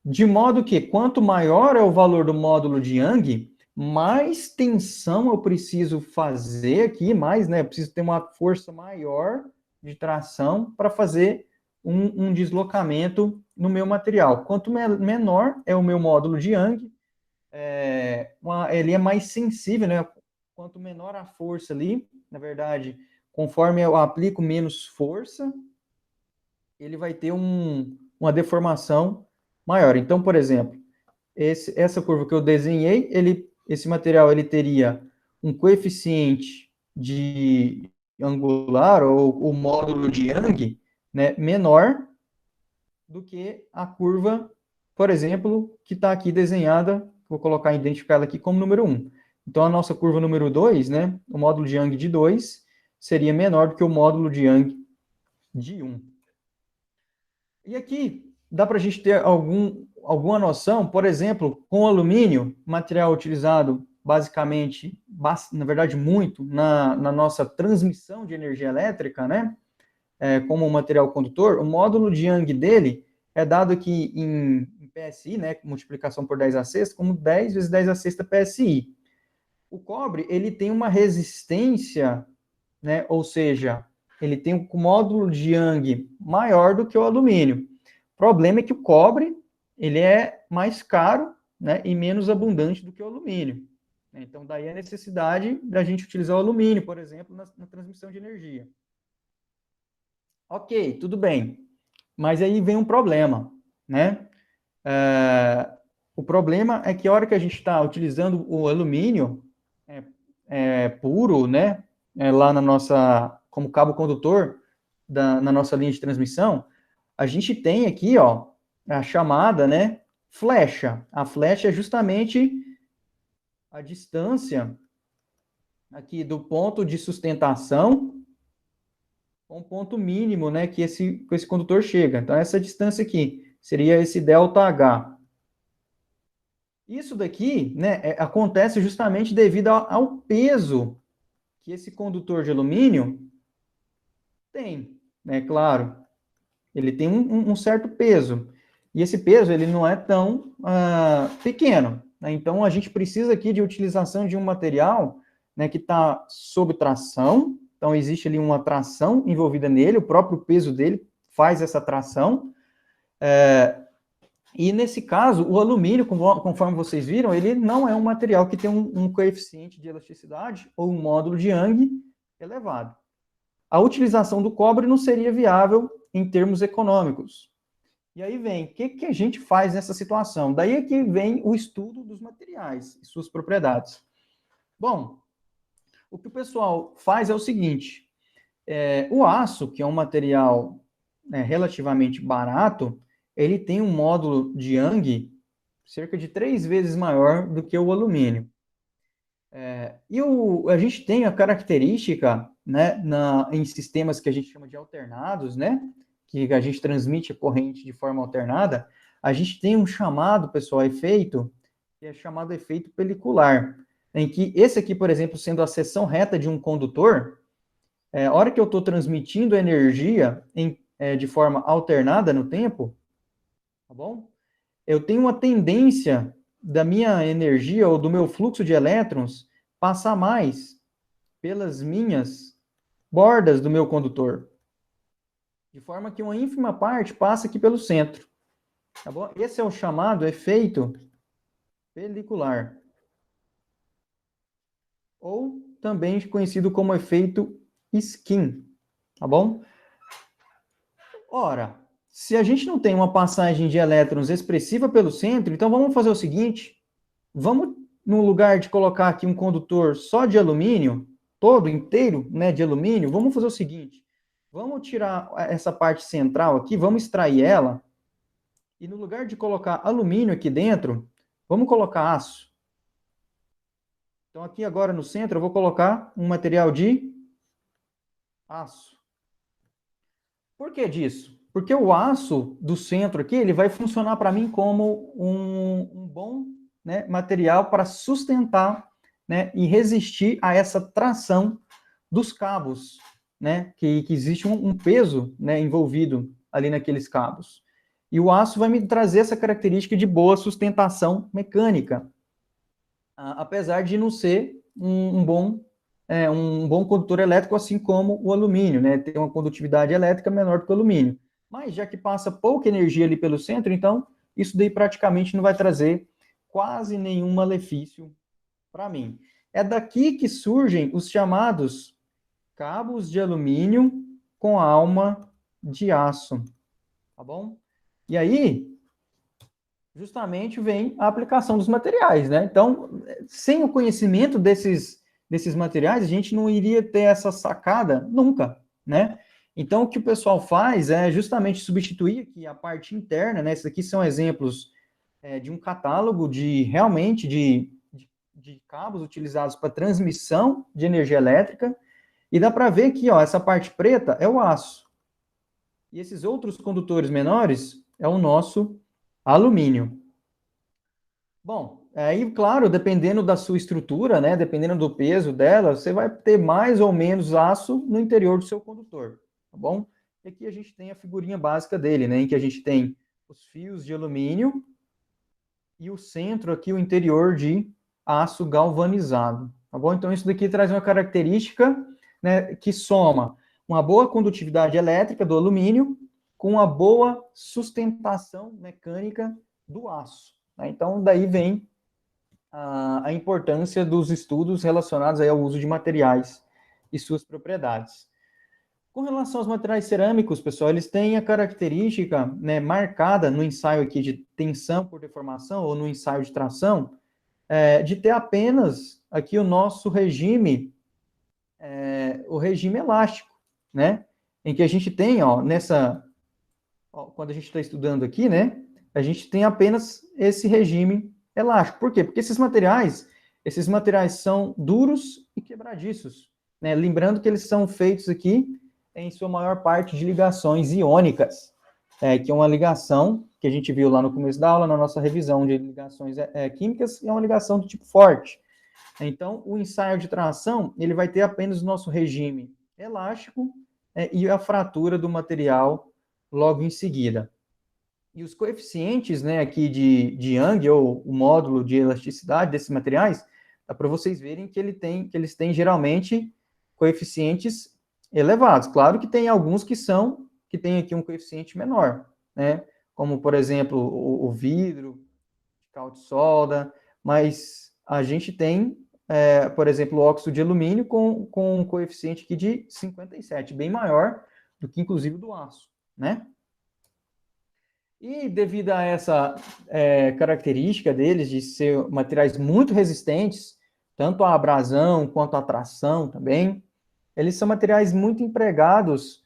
De modo que, quanto maior é o valor do módulo de Young, mais tensão eu preciso fazer aqui, né? Eu preciso ter uma força maior de tração para fazer um deslocamento no meu material. Quanto menor é o meu módulo de Young, ele é mais sensível, né? Quanto menor a força ali, na verdade, conforme eu aplico menos força, ele vai ter uma deformação maior. Então, por exemplo, essa curva que eu desenhei, esse material ele teria um coeficiente de angular, ou o módulo de Young, né, menor do que a curva, por exemplo, que está aqui desenhada, vou identificar ela aqui como número 1. Então, a nossa curva número 2, né, o módulo de Young de 2, seria menor do que o módulo de Young de 1. E aqui dá para a gente ter alguma noção, por exemplo, com alumínio, material utilizado basicamente, na verdade muito, na nossa transmissão de energia elétrica, né? Como um material condutor, o módulo de Young dele é dado aqui em PSI, né? Multiplicação por 10 a sexta, como 10 vezes 10 a sexta PSI. O cobre, ele tem uma resistência, né? Ou seja, ele tem um módulo de Young maior do que o alumínio. O problema é que o cobre, ele é mais caro, né, e menos abundante do que o alumínio. Então, daí a necessidade da gente utilizar o alumínio, por exemplo, na transmissão de energia. Ok, tudo bem. Mas aí vem um problema, né? O problema é que a hora que a gente está utilizando o alumínio puro, né, lá como cabo condutor na nossa linha de transmissão, a gente tem aqui, ó, a chamada, né, flecha. A flecha é justamente a distância aqui do ponto de sustentação com o ponto mínimo, né, que esse condutor chega. Então, essa distância aqui seria esse ΔH. Isso daqui, né, acontece justamente devido ao peso que esse condutor de alumínio tem, né, claro. Ele tem um certo peso. E esse peso, ele não é tão pequeno, né? Então, a gente precisa aqui de utilização de um material, né, que está sob tração. Então, existe ali uma tração envolvida nele, o próprio peso dele faz essa tração. E, nesse caso, o alumínio, conforme vocês viram, ele não é um material que tem um coeficiente de elasticidade ou um módulo de Young elevado. A utilização do cobre não seria viável em termos econômicos. E aí vem, o que a gente faz nessa situação? Daí é que vem o estudo dos materiais e suas propriedades. Bom, o que o pessoal faz é o seguinte, o aço, que é um material relativamente barato, ele tem um módulo de Young cerca de 3 vezes maior do que o alumínio. A gente tem a característica, né, em sistemas que a gente chama de alternados, né, que a gente transmite a corrente de forma alternada, a gente tem um chamado, pessoal, efeito, que é chamado efeito pelicular, em que esse aqui, por exemplo, sendo a seção reta de um condutor, a hora que eu estou transmitindo energia de forma alternada no tempo, tá bom? Eu tenho uma tendência da minha energia ou do meu fluxo de elétrons passar mais pelas minhas bordas do meu condutor, de forma que uma ínfima parte passa aqui pelo centro, tá bom? Esse é o chamado efeito pelicular, ou também conhecido como efeito skin, tá bom? Ora, se a gente não tem uma passagem de elétrons expressiva pelo centro, então vamos fazer o seguinte, vamos, no lugar de colocar aqui um condutor só de alumínio, todo inteiro, né, de alumínio, vamos fazer o seguinte, vamos tirar essa parte central aqui, vamos extrair ela, e no lugar de colocar alumínio aqui dentro, vamos colocar aço. Então, aqui agora no centro, eu vou colocar um material de aço. Por que disso? Porque o aço do centro aqui, ele vai funcionar para mim como um bom, né, material para sustentar, né, e resistir a essa tração dos cabos, né, que existe um peso, né, envolvido ali naqueles cabos. E o aço vai me trazer essa característica de boa sustentação mecânica, apesar de não ser um bom condutor elétrico, assim como o alumínio, né? Tem uma condutividade elétrica menor do que o alumínio. Mas já que passa pouca energia ali pelo centro, então isso daí praticamente não vai trazer quase nenhum malefício para mim. É daqui que surgem os chamados cabos de alumínio com alma de aço, tá bom? E aí, justamente vem a aplicação dos materiais, né? Então, sem o conhecimento desses materiais, a gente não iria ter essa sacada nunca, né? Então, o que o pessoal faz é justamente substituir aqui a parte interna, né? Esses aqui são exemplos de um catálogo realmente de cabos utilizados para transmissão de energia elétrica, e dá para ver que, ó, essa parte preta é o aço. E esses outros condutores menores é o nosso alumínio. Bom, aí, claro, dependendo da sua estrutura, né, dependendo do peso dela, você vai ter mais ou menos aço no interior do seu condutor, tá bom? E aqui a gente tem a figurinha básica dele, né, em que a gente tem os fios de alumínio e o centro aqui, o interior de aço galvanizado, tá bom? Então, isso daqui traz uma característica, né, que soma uma boa condutividade elétrica do alumínio com uma boa sustentação mecânica do aço. Né? Então, daí vem a importância dos estudos relacionados aí ao uso de materiais e suas propriedades. Com relação aos materiais cerâmicos, pessoal, eles têm a característica, né, marcada no ensaio aqui de tensão por deformação ou no ensaio de tração, de ter apenas aqui o nosso regime o regime elástico, né? Em que a gente tem, ó, quando a gente está estudando aqui, né? A gente tem apenas esse regime elástico. Por quê? Porque esses materiais são duros e quebradiços, né? Lembrando que eles são feitos aqui, em sua maior parte, de ligações iônicas, que é uma ligação que a gente viu lá no começo da aula, na nossa revisão de ligações químicas, é uma ligação do tipo forte. Então, o ensaio de tração, ele vai ter apenas o nosso regime elástico e a fratura do material logo em seguida. E os coeficientes, né, aqui de Young, ou o módulo de elasticidade desses materiais, dá para vocês verem que eles têm geralmente coeficientes elevados. Claro que tem alguns que têm aqui um coeficiente menor, né? Como, por exemplo, o vidro, caldo solda, mas a gente tem, por exemplo, o óxido de alumínio com um coeficiente aqui de 57, bem maior do que, inclusive, o do aço, né? E devido a essa característica deles de ser materiais muito resistentes, tanto à abrasão quanto à tração também, eles são materiais muito empregados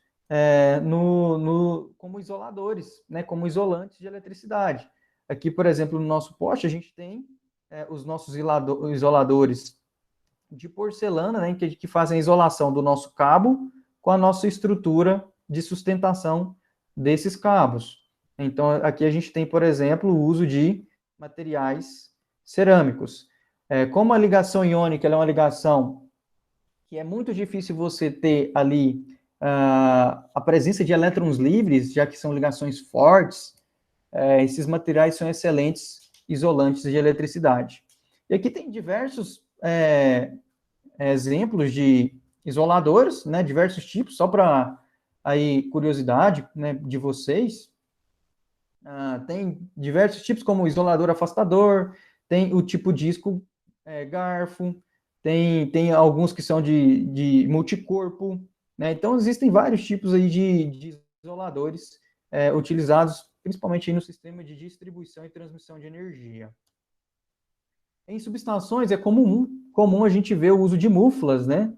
como isoladores, né, como isolantes de eletricidade. Aqui, por exemplo, no nosso poste, a gente tem os nossos isoladores de porcelana, né, que fazem a isolação do nosso cabo com a nossa estrutura de sustentação desses cabos. Então, aqui a gente tem, por exemplo, o uso de materiais cerâmicos. Como a ligação iônica é uma ligação que é muito difícil você ter ali a presença de elétrons livres, já que são ligações fortes, esses materiais são excelentes isolantes de eletricidade. E aqui tem diversos exemplos de isoladores, né, diversos tipos, só para aí curiosidade, né, de vocês. Tem diversos tipos, como o isolador afastador, tem o tipo disco garfo, tem alguns que são de multicorpo, né? Então, existem vários tipos aí de isoladores utilizados, principalmente no sistema de distribuição e transmissão de energia. Em subestações, é comum a gente ver o uso de múflas, né?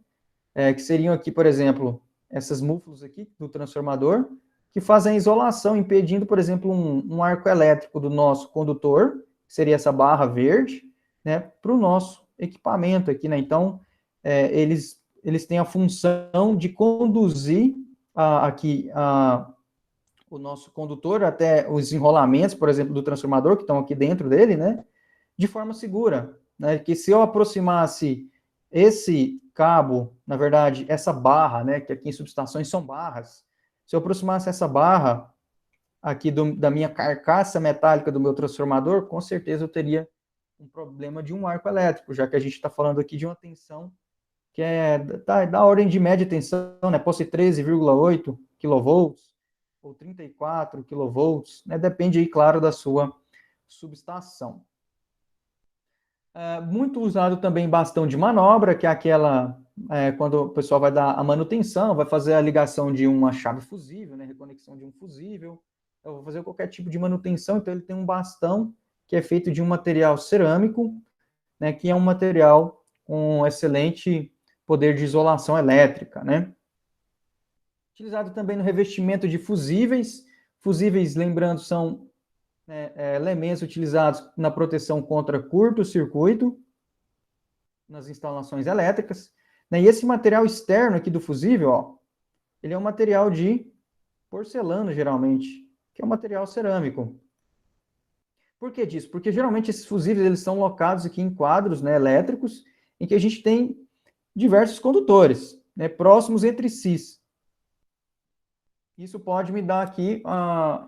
Que seriam aqui, por exemplo, essas múflas aqui do transformador, que fazem a isolação, impedindo, por exemplo, um arco elétrico do nosso condutor, que seria essa barra verde, né, para o nosso equipamento aqui, né? Então, eles têm a função de conduzir o nosso condutor até os enrolamentos, por exemplo, do transformador, que estão aqui dentro dele, né, de forma segura, né? Que se eu aproximasse esse cabo, na verdade, essa barra, né, que aqui em subestações são barras, se eu aproximasse essa barra aqui da minha carcaça metálica do meu transformador, com certeza eu teria um problema de um arco elétrico, já que a gente está falando aqui de uma tensão que é da ordem de média tensão, né? Pode ser 13,8 kV ou 34 kV, né? Depende aí, claro, da sua subestação. Muito usado também bastão de manobra, que é aquela quando o pessoal vai dar a manutenção, vai fazer a ligação de uma chave fusível, né, reconexão de um fusível, eu vou fazer qualquer tipo de manutenção, então ele tem um bastão que é feito de um material cerâmico, né, que é um material com excelente poder de isolação elétrica, né. Utilizado também no revestimento de fusíveis. Fusíveis, lembrando, são elementos utilizados na proteção contra curto-circuito nas instalações elétricas, né? E esse material externo aqui do fusível, ó, ele é um material de porcelana, geralmente, que é um material cerâmico. Por que disso? Porque geralmente esses fusíveis eles são locados aqui em quadros, né, elétricos, em que a gente tem diversos condutores, né, próximos entre si. Isso pode me dar aqui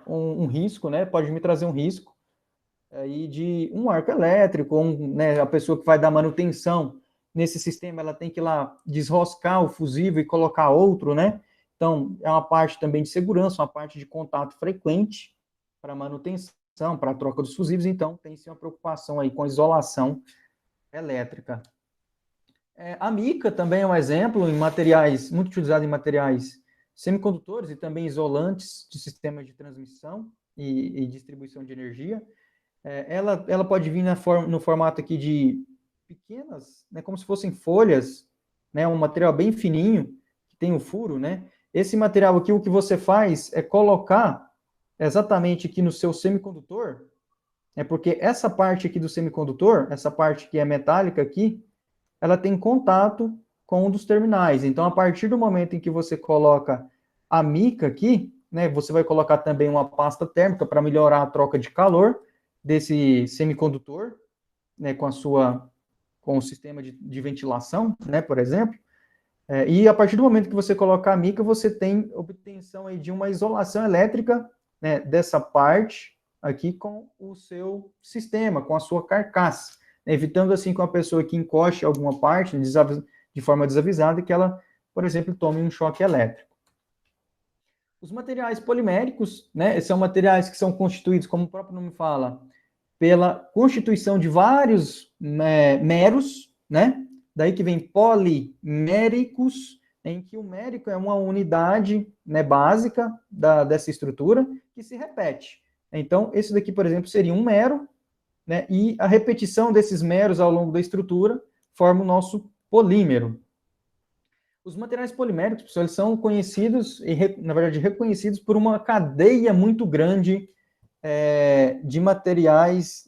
um risco, né, pode me trazer um risco aí de um arco elétrico, né, a pessoa que vai dar manutenção nesse sistema, ela tem que ir lá desroscar o fusível e colocar outro, né? Então, é uma parte também de segurança, uma parte de contato frequente para manutenção, para a troca dos fusíveis, então tem-se uma preocupação aí com a isolação elétrica. A mica também é um exemplo em materiais, muito utilizado em materiais semicondutores e também isolantes de sistemas de transmissão e distribuição de energia. Ela pode vir no formato aqui de pequenas, né, como se fossem folhas, né, um material bem fininho, que tem o furo, né? Esse material aqui, o que você faz é colocar exatamente aqui no seu semicondutor, porque essa parte aqui do semicondutor, essa parte que é metálica aqui, ela tem contato com um dos terminais. Então, a partir do momento em que você coloca a mica aqui, né, você vai colocar também uma pasta térmica para melhorar a troca de calor desse semicondutor, né, com o sistema de ventilação, né, por exemplo. E a partir do momento que você coloca a mica, você tem obtenção aí de uma isolação elétrica, né, dessa parte aqui com o seu sistema, com a sua carcaça, né, evitando assim que uma pessoa que encoste alguma parte de forma desavisada, que ela, por exemplo, tome um choque elétrico. Os materiais poliméricos, né, são materiais que são constituídos, como o próprio nome fala, pela constituição de vários meros, né? Daí que vem poliméricos, em que o mérico é uma unidade, né, básica dessa estrutura que se repete. Então, esse daqui, por exemplo, seria um mero, né? E a repetição desses meros ao longo da estrutura forma o nosso polímero. Os materiais poliméricos, pessoal, eles são conhecidos e, na verdade, reconhecidos por uma cadeia muito grande de materiais,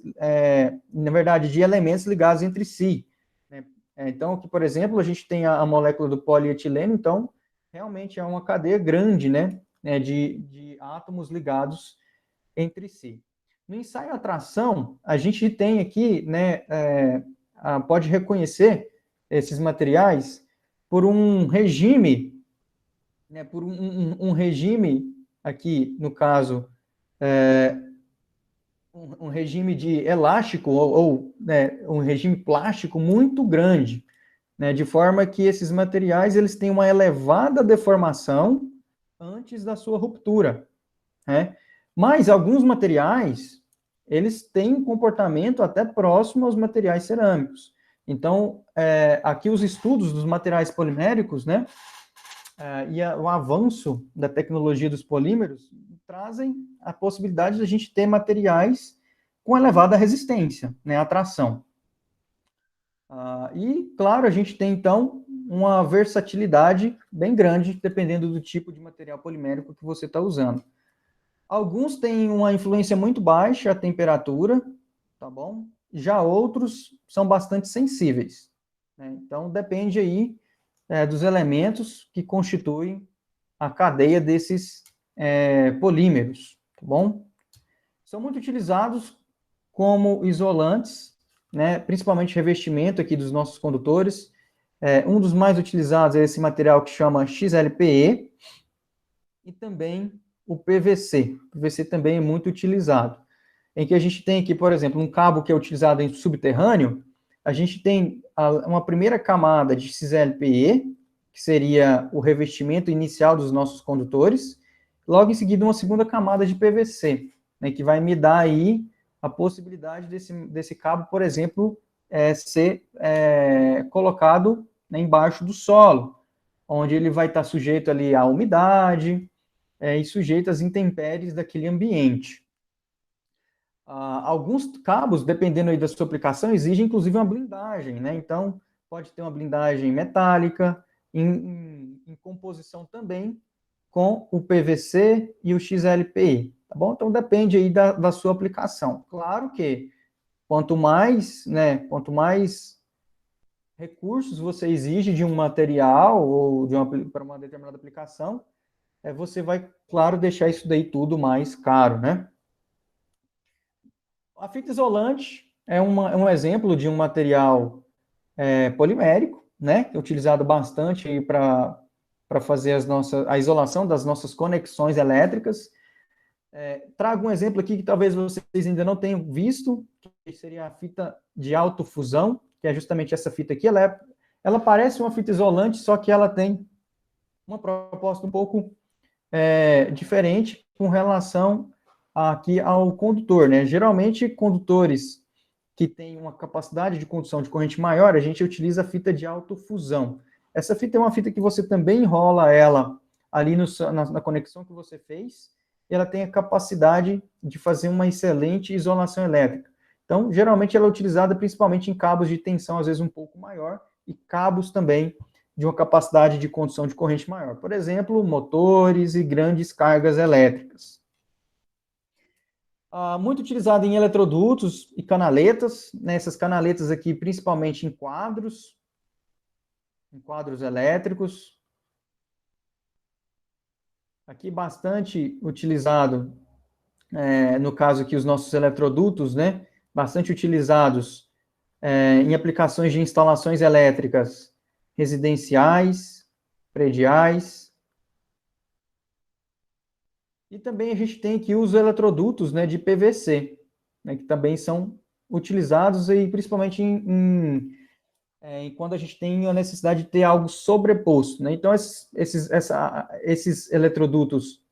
na verdade, de elementos ligados entre si. Né? Então, aqui, por exemplo, a gente tem a molécula do polietileno, então, realmente é uma cadeia grande, né, de átomos ligados entre si. No ensaio à tração, a gente tem aqui, né, pode reconhecer esses materiais por um regime, né, por um regime, aqui, no caso, um regime de elástico ou né, um regime plástico muito grande, né, de forma que esses materiais eles têm uma elevada deformação antes da sua ruptura, né? Mas alguns materiais eles têm um comportamento até próximo aos materiais cerâmicos. Então, aqui os estudos dos materiais poliméricos, né, o avanço da tecnologia dos polímeros trazem a possibilidade de a gente ter materiais com elevada resistência, né, à tração. E, claro, a gente tem, então, uma versatilidade bem grande, dependendo do tipo de material polimérico que você está usando. Alguns têm uma influência muito baixa à temperatura, tá bom? Já outros são bastante sensíveis, né? Então, depende aí dos elementos que constituem a cadeia desses polímeros, tá bom? São muito utilizados como isolantes, né, principalmente revestimento aqui dos nossos condutores. Um dos mais utilizados é esse material que chama XLPE e também o PVC. O PVC também é muito utilizado. Em que a gente tem aqui, por exemplo, um cabo que é utilizado em subterrâneo, a gente tem uma primeira camada de XLPE, que seria o revestimento inicial dos nossos condutores, logo em seguida uma segunda camada de PVC, né, que vai me dar aí a possibilidade desse cabo, por exemplo, ser colocado, né, embaixo do solo, onde ele vai estar sujeito ali à umidade e sujeito às intempéries daquele ambiente. Alguns cabos, dependendo aí da sua aplicação, exigem inclusive uma blindagem, né? Então, pode ter uma blindagem metálica, em composição também com o PVC e o XLPE, tá bom? Então, depende aí da sua aplicação. Claro que quanto mais recursos você exige de um material ou para uma determinada aplicação, você vai, claro, deixar isso daí tudo mais caro, né? A fita isolante é um exemplo de um material polimérico, né, que é utilizado bastante para fazer a isolação das nossas conexões elétricas. Trago um exemplo aqui que talvez vocês ainda não tenham visto, que seria a fita de autofusão, que é justamente essa fita aqui. Ela parece uma fita isolante, só que ela tem uma proposta um pouco diferente com relação aqui ao condutor, né? Geralmente, condutores que têm uma capacidade de condução de corrente maior, a gente utiliza a fita de autofusão. Essa fita é uma fita que você também enrola ela ali na conexão que você fez, e ela tem a capacidade de fazer uma excelente isolação elétrica. Então, geralmente ela é utilizada principalmente em cabos de tensão, às vezes um pouco maior, e cabos também de uma capacidade de condução de corrente maior. Por exemplo, motores e grandes cargas elétricas. Muito utilizado em eletrodutos e canaletas, né? Essas canaletas aqui principalmente em quadros elétricos. Aqui bastante utilizado, no caso aqui os nossos eletrodutos, né? Bastante utilizados em aplicações de instalações elétricas residenciais, prediais. E também a gente tem aqui os eletrodutos, né, de PVC, né, que também são utilizados aí, principalmente quando a gente tem a necessidade de ter algo sobreposto, né? Então, esses eletrodutos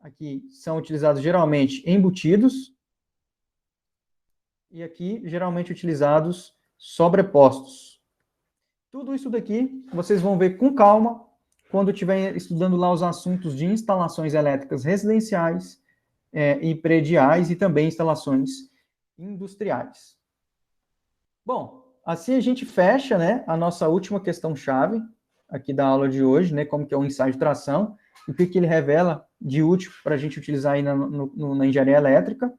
aqui são utilizados geralmente embutidos e aqui geralmente utilizados sobrepostos. Tudo isso daqui vocês vão ver com calma quando estiver estudando lá os assuntos de instalações elétricas residenciais e prediais e também instalações industriais. Bom, assim a gente fecha, né, a nossa última questão-chave aqui da aula de hoje, né, como que é o ensaio de tração, e o que ele revela de útil para a gente utilizar aí na engenharia elétrica.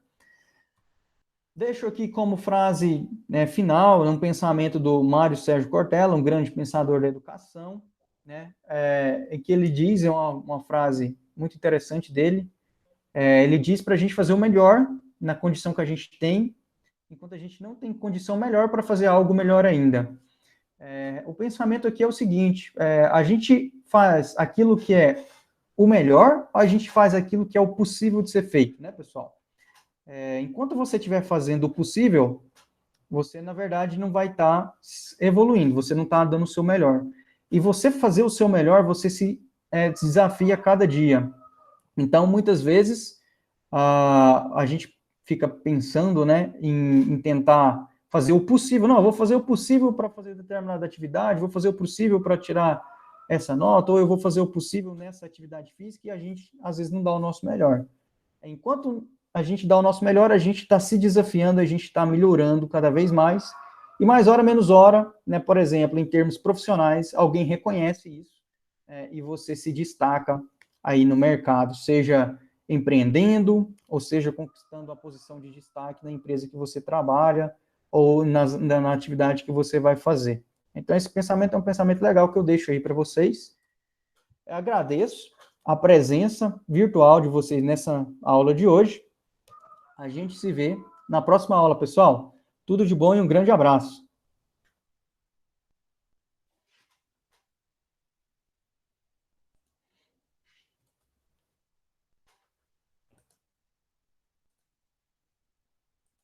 Deixo aqui como frase, né, final, um pensamento do Mário Sérgio Cortella, um grande pensador da educação, né, em que ele diz, uma frase muito interessante dele, ele diz para a gente fazer o melhor na condição que a gente tem, enquanto a gente não tem condição melhor para fazer algo melhor ainda. O pensamento aqui é o seguinte, a gente faz aquilo que é o melhor, ou a gente faz aquilo que é o possível de ser feito, né, pessoal? Enquanto você estiver fazendo o possível, você, na verdade, não vai estar evoluindo, você não está dando o seu melhor. E você fazer o seu melhor, você se desafia a cada dia. Então, muitas vezes, a gente fica pensando, né, em tentar fazer o possível. Não, eu vou fazer o possível para fazer determinada atividade, vou fazer o possível para tirar essa nota, ou eu vou fazer o possível nessa atividade física, e a gente, às vezes, não dá o nosso melhor. Enquanto a gente dá o nosso melhor, a gente está se desafiando, a gente está melhorando cada vez mais, e mais hora, menos hora, né, por exemplo, em termos profissionais, alguém reconhece isso, e você se destaca aí no mercado, seja empreendendo, ou seja, conquistando a posição de destaque na empresa que você trabalha, ou na atividade que você vai fazer. Então, esse pensamento é um pensamento legal que eu deixo aí para vocês. Eu agradeço a presença virtual de vocês nessa aula de hoje. A gente se vê na próxima aula, pessoal. Tudo de bom e um grande abraço.